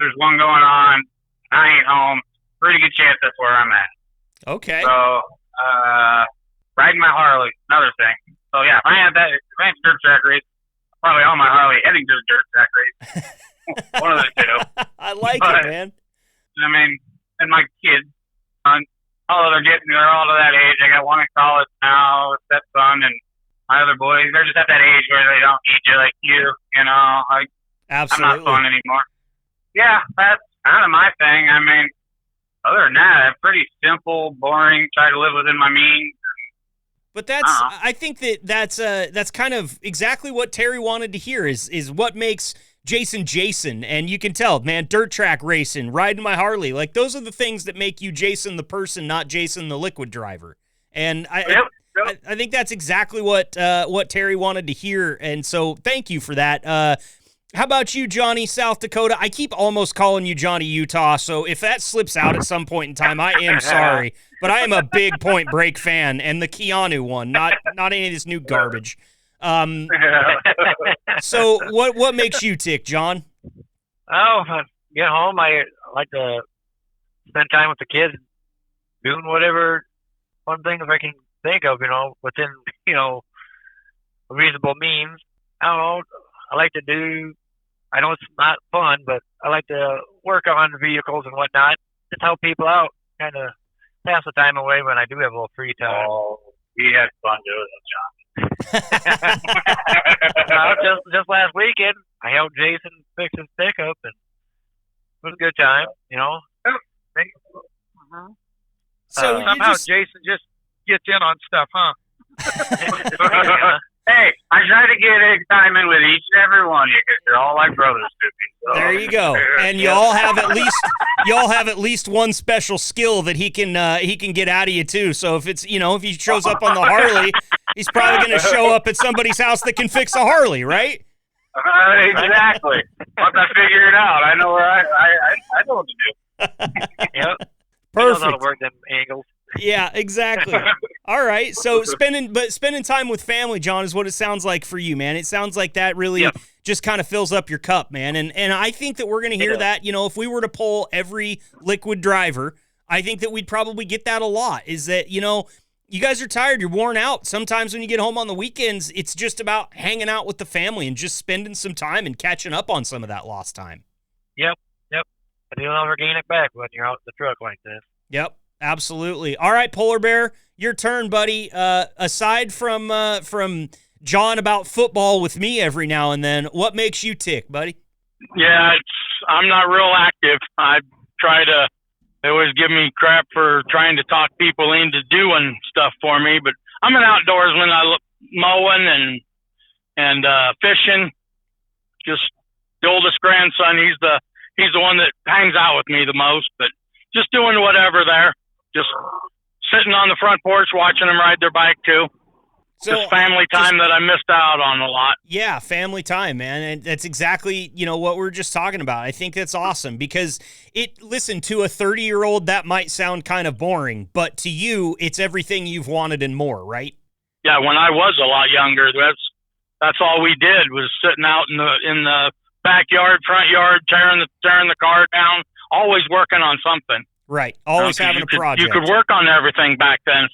there's one going on, I ain't home, pretty good chance that's where I'm at. Okay. So, riding my Harley, another thing. So yeah, if I had a dirt track race, I'll probably on my Harley heading to the dirt track race. One of the two. I like it, man. I mean, and my kids, they're all to that age. I got one in college now with that son, and my other boys, they're just at that age where they don't need you like you know. Absolutely. I'm not fun anymore. Yeah, that's kind of my thing. I mean, other than that, I'm pretty simple, boring, try to live within my means. But I think that's kind of exactly what Terry wanted to hear is what makes Jason, and you can tell, man, dirt track racing, riding my Harley. Like, those are the things that make you Jason the person, not Jason the liquid driver. And I think that's exactly what Terry wanted to hear, and so thank you for that. How about you, Johnny, South Dakota? I keep almost calling you Johnny, Utah, so if that slips out at some point in time, I am sorry. But I am a big Point Break fan, and the Keanu one, not any of this new garbage. So what makes you tick, John? Oh, I get home, I like to spend time with the kids, doing whatever fun things I can think of, within, reasonable means. I don't know. I like to do, I know it's not fun, but I like to work on vehicles and whatnot, just help people out, kind of pass the time away when I do have a little free time. Oh, we had fun doing it, John. Just last weekend, I helped Jason fix his pickup, and it was a good time, So somehow Jason just gets in on stuff, huh? Hey, I try to get excitement with each and every one of you because you're all like brothers to me. So. There you go. And you all have at least one special skill that he can get out of you too. So if it's if he shows up on the Harley, he's probably going to show up at somebody's house that can fix a Harley, right? Exactly. Once I figure it out, I know where I know what to do. Yep. Perfect. He knows how to work them angles. Yeah, exactly. All right. So spending time with family, John, is what it sounds like for you, man. It sounds like that really just kind of fills up your cup, man. And I think that we're going to hear that, if we were to poll every liquid driver, I think that we'd probably get that a lot, is that, you guys are tired, you're worn out. Sometimes when you get home on the weekends, it's just about hanging out with the family and just spending some time and catching up on some of that lost time. Yep. But you'll never gain it back when you're out in the truck like this. Yep. Absolutely. All right, Polar Bear, your turn, buddy. Aside from John about football with me every now and then, what makes you tick, buddy? Yeah, I'm not real active. They always give me crap for trying to talk people into doing stuff for me, but I'm an outdoorsman. I love mowing and fishing. Just the oldest grandson, he's the one that hangs out with me the most, but just doing whatever there. Just sitting on the front porch watching them ride their bike too. So, just family time that I missed out on a lot. Yeah, family time, man. And that's exactly, what we were just talking about. I think that's awesome because listen, to a 30-year-old, that might sound kind of boring, but to you, it's everything you've wanted and more, right? Yeah, when I was a lot younger, that's all we did was sitting out in the backyard, front yard, tearing the car down, always working on something. Right. Always having a project. You could work on everything back then.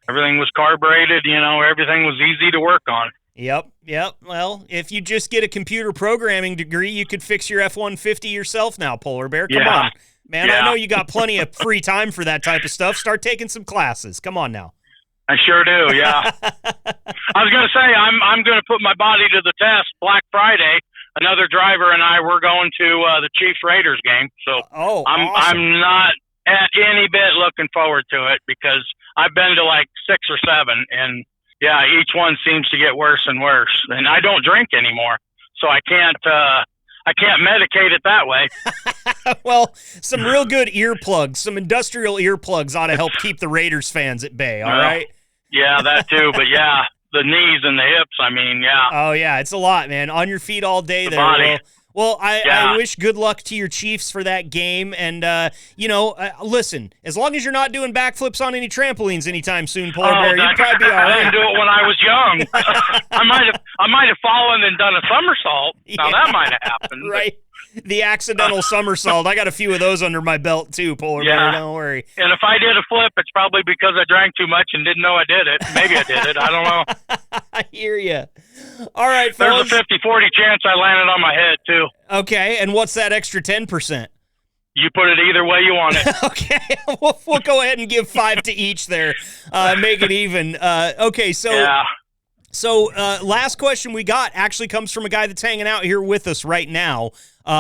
Everything was carbureted, everything was easy to work on. Yep. Well, if you just get a computer programming degree, you could fix your F-150 yourself now, Polar Bear. Come on. Man, I know you got plenty of free time for that type of stuff. Start taking some classes. Come on now. I sure do, yeah. I was going to say, I'm going to put my body to the test Black Friday. Another driver and I were going to the Chiefs Raiders game. So awesome. I'm not at any bit looking forward to it because I've been to like 6 or 7, and yeah, each one seems to get worse and worse. And I don't drink anymore, so I can't medicate it that way. Well, some real good earplugs, some industrial earplugs ought to help keep the Raiders fans at bay. All right. Yeah, that too. But yeah, the knees and the hips. I mean, yeah. Oh yeah, it's a lot, man. On your feet all day the there. Body. Well, I wish good luck to your Chiefs for that game. And, listen, as long as you're not doing backflips on any trampolines anytime soon, Polar Bear, you'd probably be all right. I didn't do it when I was young. I might have fallen and done a somersault. Now, that might have happened. Right. The accidental somersault. I got a few of those under my belt, too, Polar Bear. Don't worry. And if I did a flip, it's probably because I drank too much and didn't know I did it. Maybe I did it. I don't know. I hear you. All right, fellas. There's a 50-40 chance I landed on my head, too. Okay, and what's that extra 10%? You put it either way you want it. Okay, we'll go ahead and give 5 to each there. Make it even. Okay, so... Yeah. So last question we got actually comes from a guy that's hanging out here with us right now.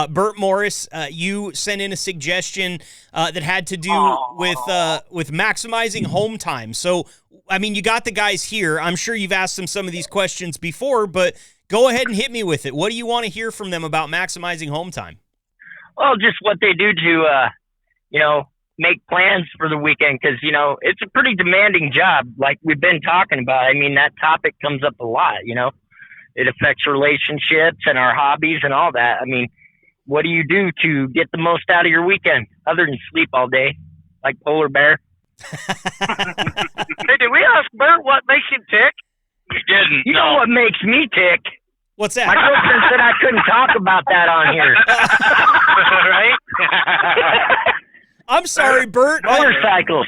Burt Morris, you sent in a suggestion that had to do with maximizing home time. So, I mean, you got the guys here. I'm sure you've asked them some of these questions before, but Go ahead and hit me with it. What do you want to hear from them about maximizing home time? Well, just what they do to, make plans for the weekend. Cause, it's a pretty demanding job. Like we've been talking about. I mean, that topic comes up a lot, it affects relationships and our hobbies and all that. I mean, what do you do to get the most out of your weekend other than sleep all day like Polar Bear? Hey, did we ask Burt what makes him tick? We didn't. You know what makes me tick? What's that? My girlfriend said I couldn't talk about that on here. Right? I'm sorry, Burt. Motorcycles.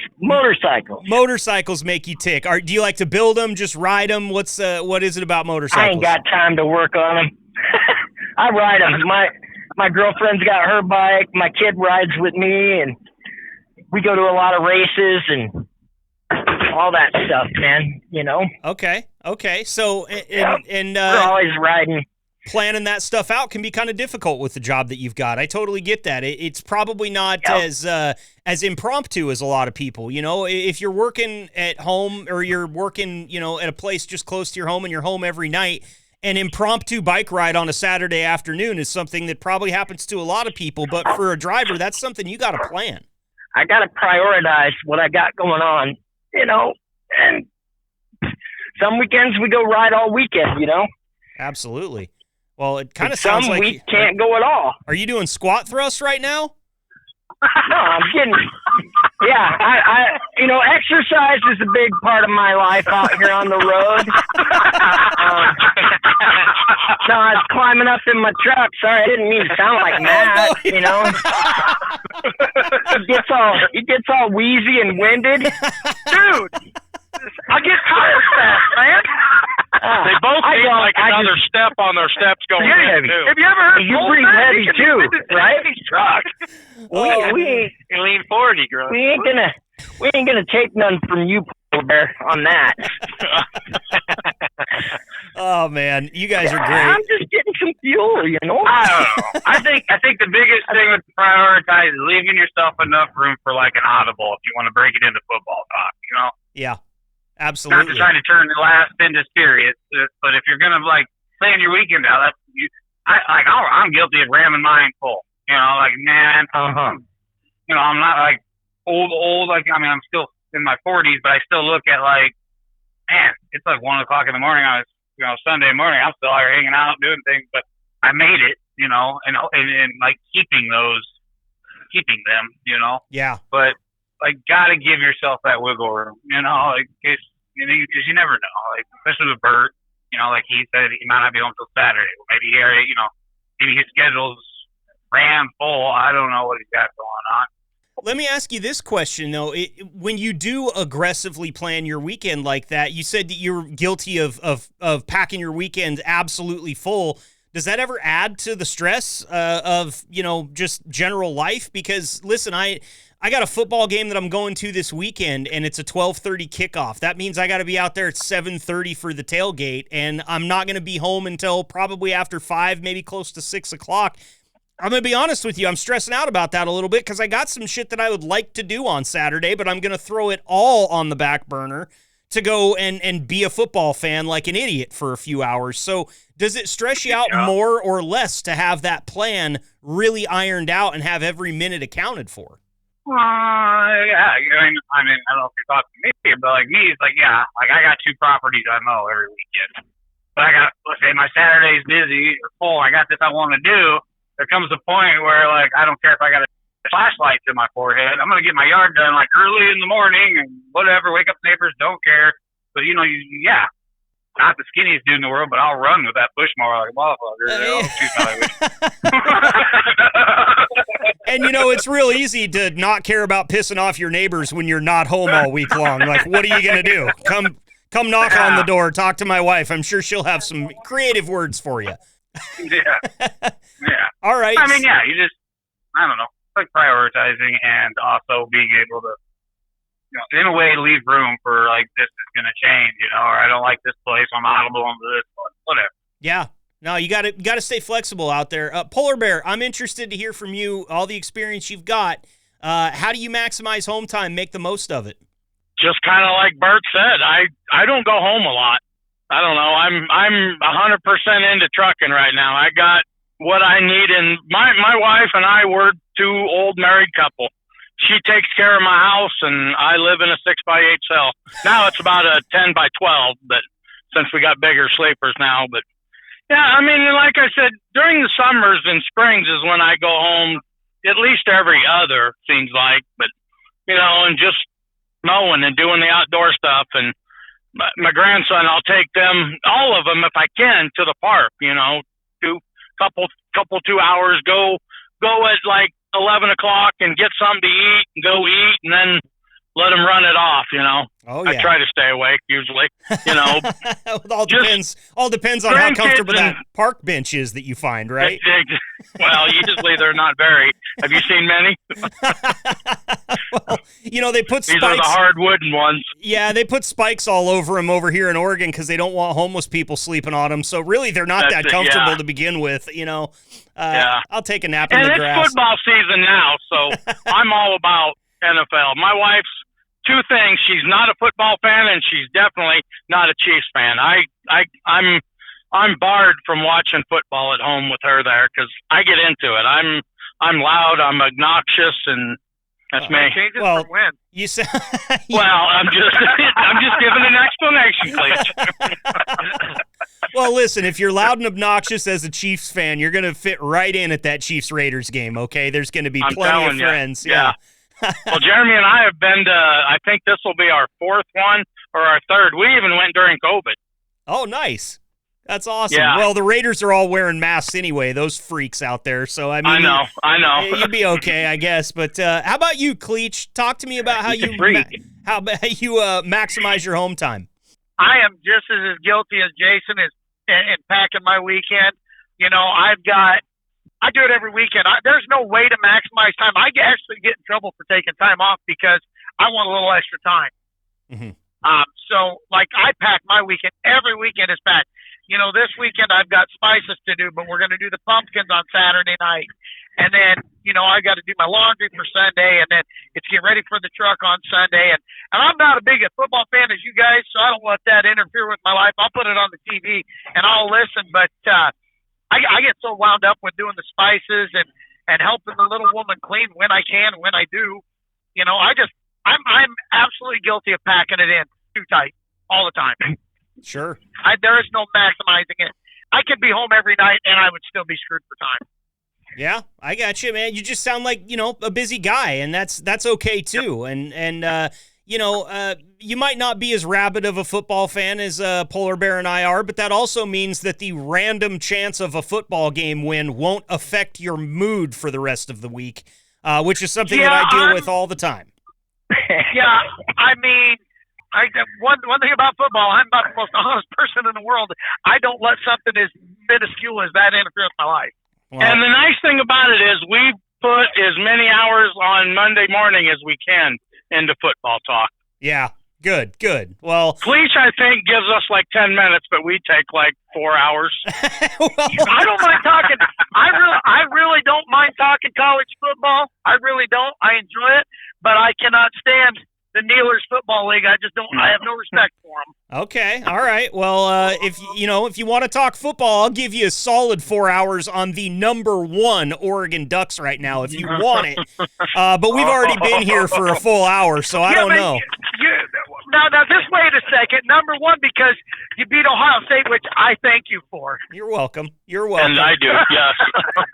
Motorcycles make you tick. Do you like to build them, just ride them? What is it about motorcycles? I ain't got time to work on them. I ride them. My girlfriend's got her bike. My kid rides with me, and we go to a lot of races and all that stuff, man. Okay. So, we're always riding. Planning that stuff out can be kind of difficult with the job that you've got. I totally get that. It's probably not as impromptu as a lot of people. If you're working at home or you're working, at a place just close to your home and you're home every night, an impromptu bike ride on a Saturday afternoon is something that probably happens to a lot of people. But for a driver, that's something you got to plan. I got to prioritize what I got going on, and some weekends we go ride all weekend, Absolutely. Well, it kind of sounds like we can't go at all. Are you doing squat thrusts right now? No, I'm kidding. Yeah, I exercise is a big part of my life out here on the road. So I was climbing up in my truck. Sorry, I didn't mean to sound like Matt. He gets all wheezy and winded. Dude, I get tired fast, man. They both need another step on their steps going in, too. Have you ever heard you breathe heavy, too, right? Truck. We lean 40, girl. We ain't gonna take none from you, Polar Bear, on that. Oh man, you guys are great. I'm just getting some fuel, I don't know. I think the biggest thing with prioritize is leaving yourself enough room for like an audible if you want to break it into football talk. Yeah, absolutely. Not to try to turn the last into serious, but if you're gonna plan your weekend out, I'm guilty of ramming mine full. Man, I'm not old. I'm still in my 40s, but I still look at man, it's 1 o'clock in the morning. I was, Sunday morning. I'm still out here hanging out, doing things, but I made it, and keeping them, Yeah. But gotta give yourself that wiggle room, in case, because you never know, especially with Burt, he said he might not be home till Saturday. Maybe maybe his schedule's ran full. I don't know what he's got going on. Let me ask you this question, though. When you do aggressively plan your weekend like that, you said that you're guilty of packing your weekend absolutely full. Does that ever add to the stress of, just general life? Because, listen, I got a football game that I'm going to this weekend, and it's a 12:30 kickoff. That means I got to be out there at 7:30 for the tailgate, and I'm not going to be home until probably after 5, maybe close to 6 o'clock. I'm going to be honest with you. I'm stressing out about that a little bit because I got some shit that I would like to do on Saturday, but I'm going to throw it all on the back burner to go and be a football fan like an idiot for a few hours. So does it stress you out more or less to have that plan really ironed out and have every minute accounted for? Yeah. I don't know if you're talking to me, but me, it's I got 2 properties I mow every weekend. But let's say my Saturday's busy or full. I got this I want to do. There comes a point where I don't care if I got a flashlight to my forehead. I'm gonna get my yard done early in the morning and whatever. Wake up neighbors, don't care. But not the skinniest dude in the world, but I'll run with that push mower like a motherfucker. And it's real easy to not care about pissing off your neighbors when you're not home all week long. What are you gonna do? Come knock on the door, talk to my wife. I'm sure she'll have some creative words for you. Yeah. All right. I mean, you just, I don't know, prioritizing and also being able to, in a way, leave room for this is going to change, or I don't like this place, I'm audible into this one, whatever. Yeah. No, you got to stay flexible out there. Polar Bear, I'm interested to hear from you, all the experience you've got. How do you maximize home time, make the most of it? Just kind of like Burt said, I don't go home a lot. I don't know. I'm 100% into trucking right now. I got what I need, and my wife and I were two old married couple. She takes care of my house, and I live in a 6x8 cell. Now it's about a 10x12, but since we got bigger sleepers now. But yeah, I mean, like I said, during the summers and springs is when I go home. At least every other, seems like, but and just mowing and doing the outdoor stuff. And my grandson, I'll take them, all of them, if I can, to the park. Couple 2 hours. Go at like 11 o'clock and get something to eat and go eat, and then let them run it off. Oh, yeah. I try to stay awake usually. It all depends on how comfortable that park bench is that you find, right? Well, usually they're not very. Have you seen many? Well, they put spikes. These are the hard wooden ones. Yeah, they put spikes all over them over here in Oregon because they don't want homeless people sleeping on them. So really, they're not that comfortable to begin with. I'll take a nap in the grass. And it's football season now, so I'm all about NFL. My wife's two things: she's not a football fan, and she's definitely not a Chiefs fan. I'm barred from watching football at home with her there because I get into it. I'm loud, I'm obnoxious, and that's me. Changes from when? You said. Well, I'm just giving an explanation, Kleich. Well, listen, if you're loud and obnoxious as a Chiefs fan, you're going to fit right in at that Chiefs-Raiders game, okay? There's going to be plenty of friends. Yeah. Well, Jeremy and I have been to, I think this will be our fourth one or our third. We even went during COVID. Oh, nice. That's awesome. Yeah. Well, the Raiders are all wearing masks anyway, those freaks out there. So, I mean, I know. You'd be okay, I guess. But how about you, Kleich? Talk to me about how you maximize your home time. I am just as guilty as Jason is in packing my weekend. I do it every weekend. There's no way to maximize time. I actually get in trouble for taking time off because I want a little extra time. Mm-hmm. So I pack my weekend. Every weekend is packed. This weekend I've got spices to do, but we're going to do the pumpkins on Saturday night. And then, I got to do my laundry for Sunday, and then it's get ready for the truck on Sunday. And I'm not a big football fan as you guys, so I don't let that interfere with my life. I'll put it on the TV and I'll listen, but I get so wound up with doing the spices and helping the little woman clean when I can, when I do. I'm absolutely guilty of packing it in too tight all the time. Sure. There is no maximizing it. I could be home every night and I would still be screwed for time. Yeah, I got you, man. You just sound like, a busy guy, and that's okay too. And you might not be as rabid of a football fan as Polar Bear and I are, but that also means that the random chance of a football game win won't affect your mood for the rest of the week, which is something that I deal with all the time. Yeah, I mean, one thing about football, I'm not the most honest person in the world. I don't let something as minuscule as that interfere with my life. Well, and the nice thing about it is we put as many hours on Monday morning as we can into football talk. Yeah, good. Well, Kleich, I think, gives us like 10 minutes, but we take like 4 hours. I don't mind talking. I really don't mind talking college football. I really don't. I enjoy it, but I cannot stand the Nealers Football League. I have no respect for them. Okay, all right. Well, if you want to talk football, I'll give you a solid 4 hours on the #1 Oregon Ducks right now if you want it. But we've already been here for a full hour, so I don't know. Now, just wait a second. #1 because you beat Ohio State, which I thank you for. You're welcome. And I do, yes.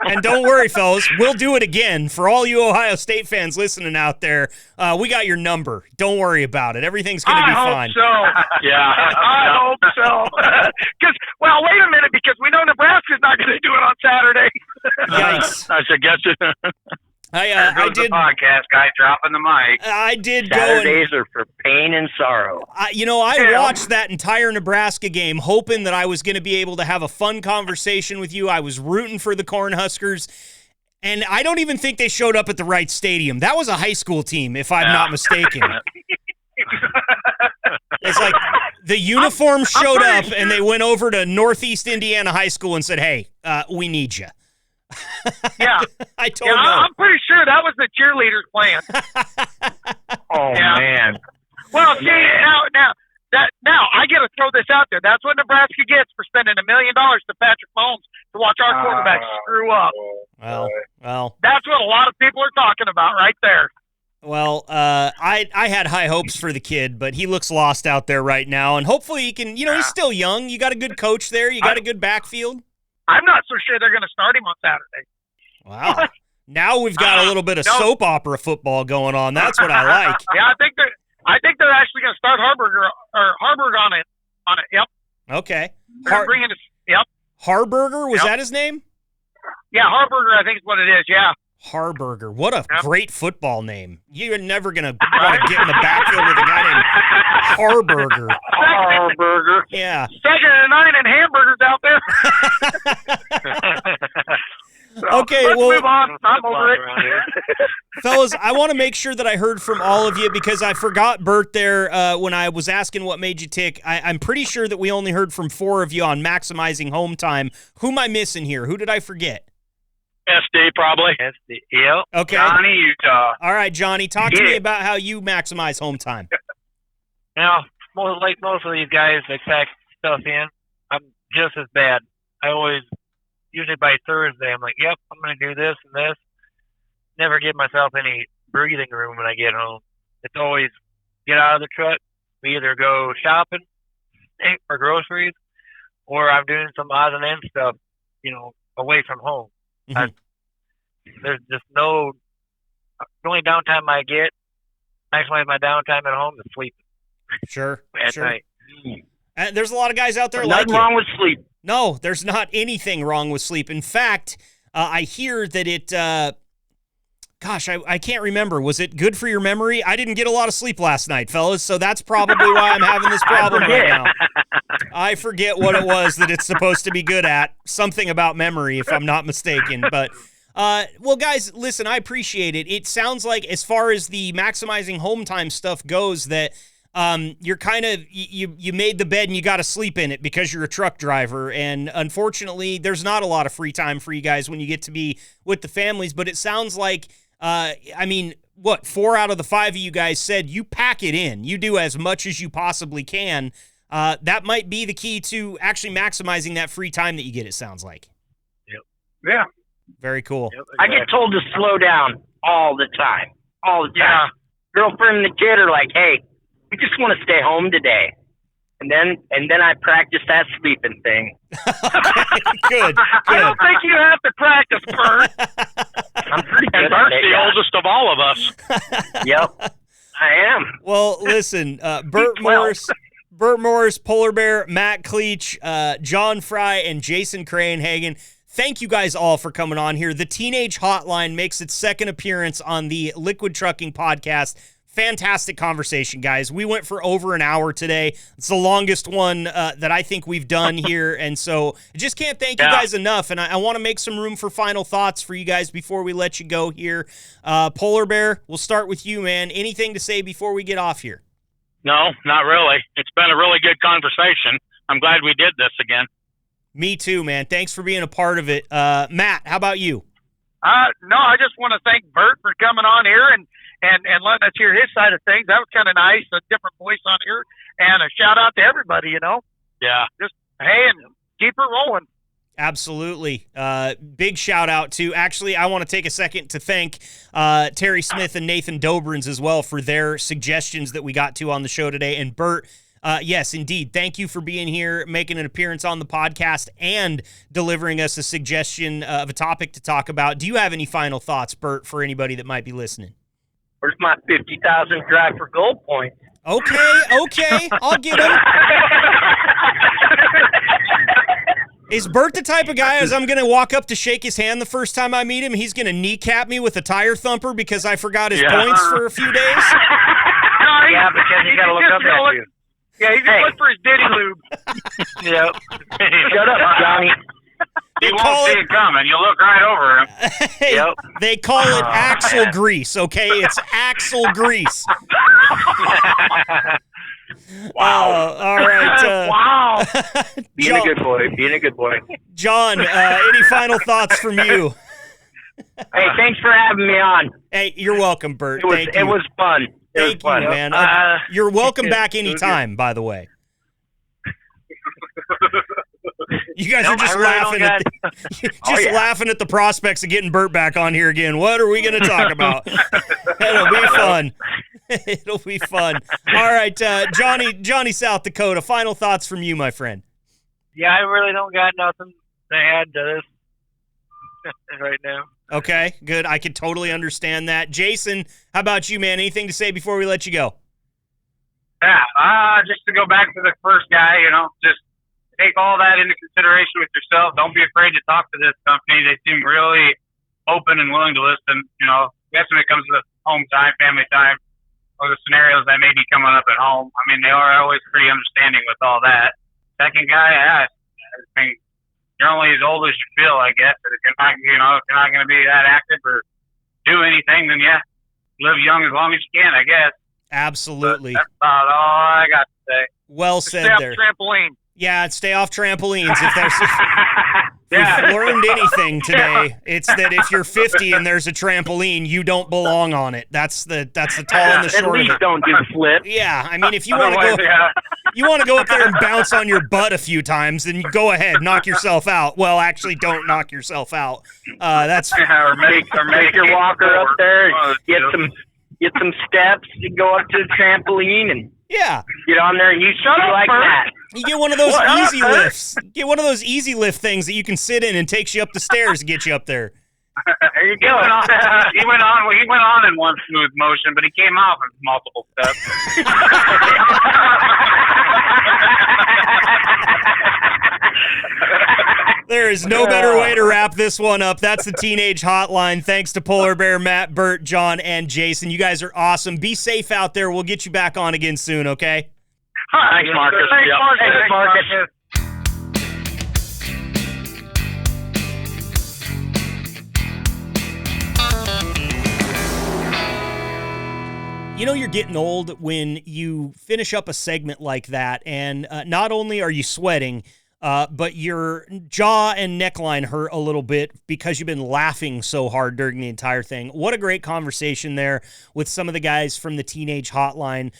And don't worry, fellas. We'll do it again. For all you Ohio State fans listening out there, we got your number. Don't worry about it. Everything's going to be fine. I hope so. Yeah. I hope so. Well, wait a minute, because we know Nebraska's not going to do it on Saturday. Yikes. I should guess it. I did the podcast guy dropping the mic. I did Saturdays are for pain and sorrow. I watched that entire Nebraska game hoping that I was going to be able to have a fun conversation with you. I was rooting for the Cornhuskers, and I don't even think they showed up at the right stadium. That was a high school team, if I'm not mistaken. It's like the uniform showed up, and they went over to Northeast Indiana High School and said, "Hey, we need you." Yeah, I told you. I'm pretty sure that was the cheerleaders' plan. Man. Well, see, now Now, I got to throw this out there. That's what Nebraska gets for spending $1 million to Patrick Mahomes to watch our quarterback screw up. Well. That's what a lot of people are talking about right there. Well, I had high hopes for the kid, but he looks lost out there right now, and hopefully he can, he's still young. You got a good coach there. You got a good backfield. I'm not so sure they're going to start him on Saturday. Wow. Now we've got a little bit of soap opera football going on. That's what I like. Yeah, I think they're actually going to start Harburg on it. Yep. Okay. Yep. Harburger, was that his name? Yeah, Harburger, I think is what it is. Yeah. Harburger. What a great football name. You're never going to want to get in the backfield with a guy named Harburger. Harburger. Yeah. 2nd and 9 and hamburgers out there. Okay, let's well, move on. I'm over it. Fellas, I want to make sure that I heard from all of you because I forgot Burt there when I was asking what made you tick. I'm pretty sure that we only heard from 4 of you on maximizing home time. Who am I missing here? Who did I forget? SD, probably. SD. Yep. Okay. Johnny, Utah. All right, Johnny, talk to me about how you maximize home time. Now, most of these guys that pack stuff in, I'm just as bad. I always, usually by Thursday, I'm like, yep, I'm going to do this and this. Never give myself any breathing room when I get home. It's always get out of the truck. We either go shopping for groceries, or I'm doing some odds and ends stuff, away from home. Mm-hmm. There's just the only downtime I get, actually my downtime at home is sleeping. Sure. At night. There's a lot of guys out there Nothing wrong with sleep. No, there's not anything wrong with sleep. In fact, I hear that it, I can't remember. Was it good for your memory? I didn't get a lot of sleep last night, fellas, so that's probably why I'm having this problem right now. I forget what it was that it's supposed to be good at. Something about memory, if I'm not mistaken. But, well, guys, listen, I appreciate it. It sounds like as far as the maximizing home time stuff goes that you're kind of, you made the bed and you got to sleep in it because you're a truck driver. And unfortunately, there's not a lot of free time for you guys when you get to be with the families. But it sounds like, 4 out of the 5 of you guys said you pack it in. You do as much as you possibly can. That might be the key to actually maximizing that free time that you get, it sounds like. Yep. Yeah. Very cool. Yep, I get told to slow down all the time. All the time. Yeah. Girlfriend and the kid are like, hey, we just want to stay home today. And then I practice that sleeping thing. Good. I don't think you have to practice, Burt. I'm pretty good And at Burt's it. the oldest of all of us. Yep. I am. Well, listen, Burt Morris, Polar Bear, Matt Kleich, John Frey, and Jason Krayenhagen. Thank you guys all for coming on here. The Teenage Hotline makes its second appearance on the Liquid Trucking Podcast. Fantastic conversation, guys. We went for over an hour today. It's the longest one that I think we've done here, and so I just can't thank you guys enough, and I want to make some room for final thoughts for you guys before we let you go here. Polar Bear, we'll start with you, man. Anything to say before we get off here? No, not really. It's been a really good conversation. I'm glad we did this again. Me too, man. Thanks for being a part of it. Matt, how about you? No, I just want to thank Burt for coming on here and letting us hear his side of things. That was kind of nice, a different voice on here. And a shout out to everybody, Yeah. Just, hey, and keep it rolling. Absolutely. Big shout out to, actually, I want to take a second to thank Terry Smith and Nathan Dobrenz as well for their suggestions that we got to on the show today. And Burt, yes, indeed. Thank you for being here, making an appearance on the podcast, and delivering us a suggestion of a topic to talk about. Do you have any final thoughts, Burt, for anybody that might be listening? Where's my 50,000 drive for gold points? Okay. I'll get him. Is Burt the type of guy as I'm going to walk up to shake his hand the first time I meet him, he's going to kneecap me with a tire thumper because I forgot his points for a few days? Yeah, because you got to look up at you. Yeah, he just looked for his ditty lube. Yep. Shut up, Johnny. You won't see it coming. You look right over him. Hey, Yep. They call it axle grease, okay? It's axle grease. Wow. All right. Wow. Being a good boy. John, any final thoughts from you? Hey, thanks for having me on. Hey, you're welcome, Burt. Thank you. It was fun. Thank you, fun. man. You're welcome back anytime, by the way. You guys are just laughing laughing at the prospects of getting Burt back on here again. What are we going to talk about? It'll be fun. It'll be fun. All right, Johnny, South Dakota. Final thoughts from you, my friend. Yeah, I really don't got nothing to add to this right now. Okay, good. I can totally understand that. Jason, how about you, man? Anything to say before we let you go? Yeah, just to go back to the first guy, just take all that into consideration with yourself. Don't be afraid to talk to this company. They seem really open and willing to listen. I guess when it comes to the home time, family time, or the scenarios that may be coming up at home, I mean, they are always pretty understanding with all that. Second guy, I mean, you're only as old as you feel, I guess. But if you're not, if you're not going to be that active or do anything, then yeah, live young as long as you can, I guess. Absolutely. But that's about all I got to say. Well said there. Stay off trampoline. Yeah, stay off trampolines. If we've learned anything today, it's that if you're 50 and there's a trampoline, you don't belong on it. That's the tall and the short At least of it. don't do the flip. Yeah, I mean, if you want to go up there and bounce on your butt a few times, then go ahead, knock yourself out. Well, actually, don't knock yourself out. That's or make your walker up there, get some steps, you go up to the trampoline and get on there and you shoot like that. You get one of those easy lifts. Get one of those easy lift things that you can sit in and takes you up the stairs to get you up there. There you go. He went on in one smooth motion, but he came off in multiple steps. There is no better way to wrap this one up. That's the Teenage Hotline. Thanks to Polar Bear, Matt, Burt, John, and Jason. You guys are awesome. Be safe out there. We'll get you back on again soon, okay? Thanks, Marcus. Thanks, Marcus. You're getting old when you finish up a segment like that, and not only are you sweating, but your jaw and neckline hurt a little bit because you've been laughing so hard during the entire thing. What a great conversation there with some of the guys from the Teenage Hotline.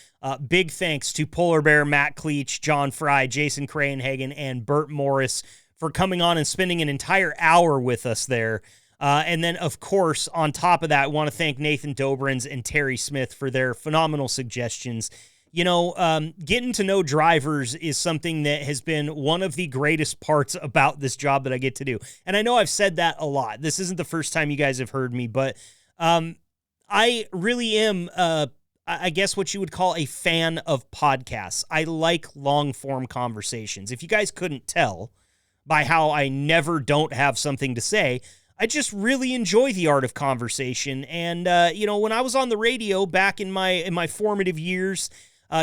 Big thanks to Polar Bear, Matt Kleich, John Frey, Jason Krayenhagen, and Burt Morris for coming on and spending an entire hour with us there. And then, of course, on top of that, I want to thank Nathan Dobrenz and Terry Smith for their phenomenal suggestions. Getting to know drivers is something that has been one of the greatest parts about this job that I get to do. And I know I've said that a lot. This isn't the first time you guys have heard me, but I really am, I guess what you would call a fan of podcasts. I like long-form conversations. If you guys couldn't tell by how I never don't have something to say, I just really enjoy the art of conversation. And, when I was on the radio back in my formative years,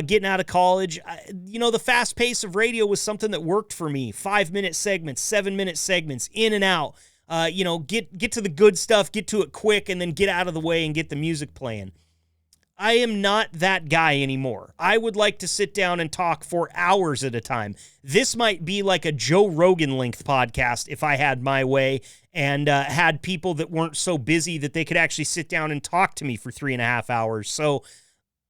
getting out of college, the fast pace of radio was something that worked for me. 5-minute segments, 7-minute segments, in and out. Get to the good stuff, get to it quick, and then get out of the way and get the music playing. I am not that guy anymore. I would like to sit down and talk for hours at a time. This might be like a Joe Rogan length podcast if I had my way and had people that weren't so busy that they could actually sit down and talk to me for 3.5 hours. So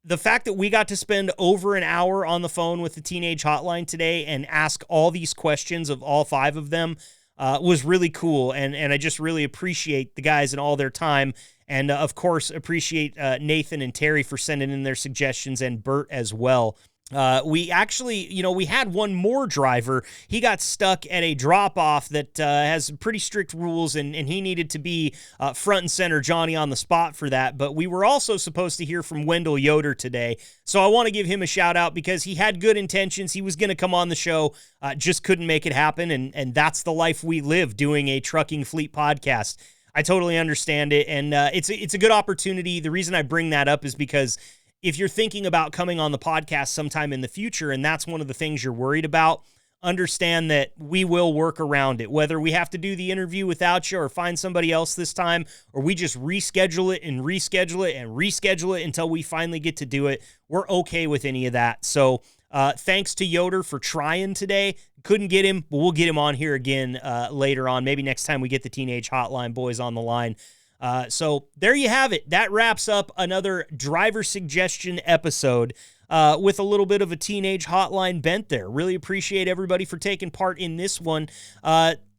the fact that we got to spend over an hour on the phone with the Teenage Hotline today and ask all these questions of all 5 of them was really cool. And I just really appreciate the guys and all their time. And, of course, appreciate Nathan and Terry for sending in their suggestions, and Burt as well. We actually, we had one more driver. He got stuck at a drop-off that has pretty strict rules, and he needed to be front and center, Johnny on the spot for that. But we were also supposed to hear from Wendell Yoder today. So I want to give him a shout-out because he had good intentions. He was going to come on the show, just couldn't make it happen, and that's the life we live doing a trucking fleet podcast. I totally understand it, and it's a good opportunity. The reason I bring that up is because if you're thinking about coming on the podcast sometime in the future, and that's one of the things you're worried about, understand that we will work around it. Whether we have to do the interview without you or find somebody else this time, or we just reschedule it and reschedule it and reschedule it until we finally get to do it, we're okay with any of that. So thanks to Yoder for trying today. Couldn't get him, but we'll get him on here again later on. Maybe next time we get the Teenage Hotline boys on the line. So there you have it. That wraps up another driver suggestion episode with a little bit of a Teenage Hotline bent there. Really appreciate everybody for taking part in this one.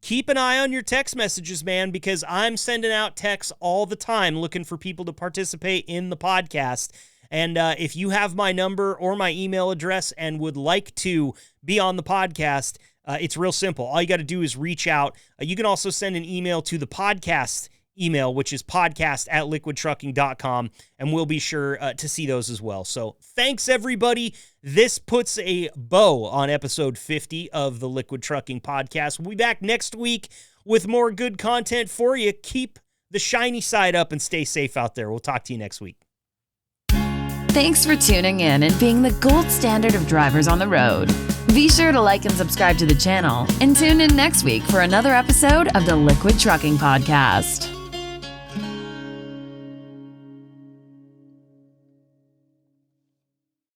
Keep an eye on your text messages, man, because I'm sending out texts all the time looking for people to participate in the podcast. And if you have my number or my email address and would like to be on the podcast, it's real simple. All you got to do is reach out. You can also send an email to the podcast email, which is podcast@liquidtrucking.com, and we'll be sure to see those as well. So thanks, everybody. This puts a bow on episode 50 of the Liquid Trucking Podcast. We'll be back next week with more good content for you. Keep the shiny side up and stay safe out there. We'll talk to you next week. Thanks for tuning in and being the gold standard of drivers on the road. Be sure to like and subscribe to the channel and tune in next week for another episode of the Liquid Trucking Podcast.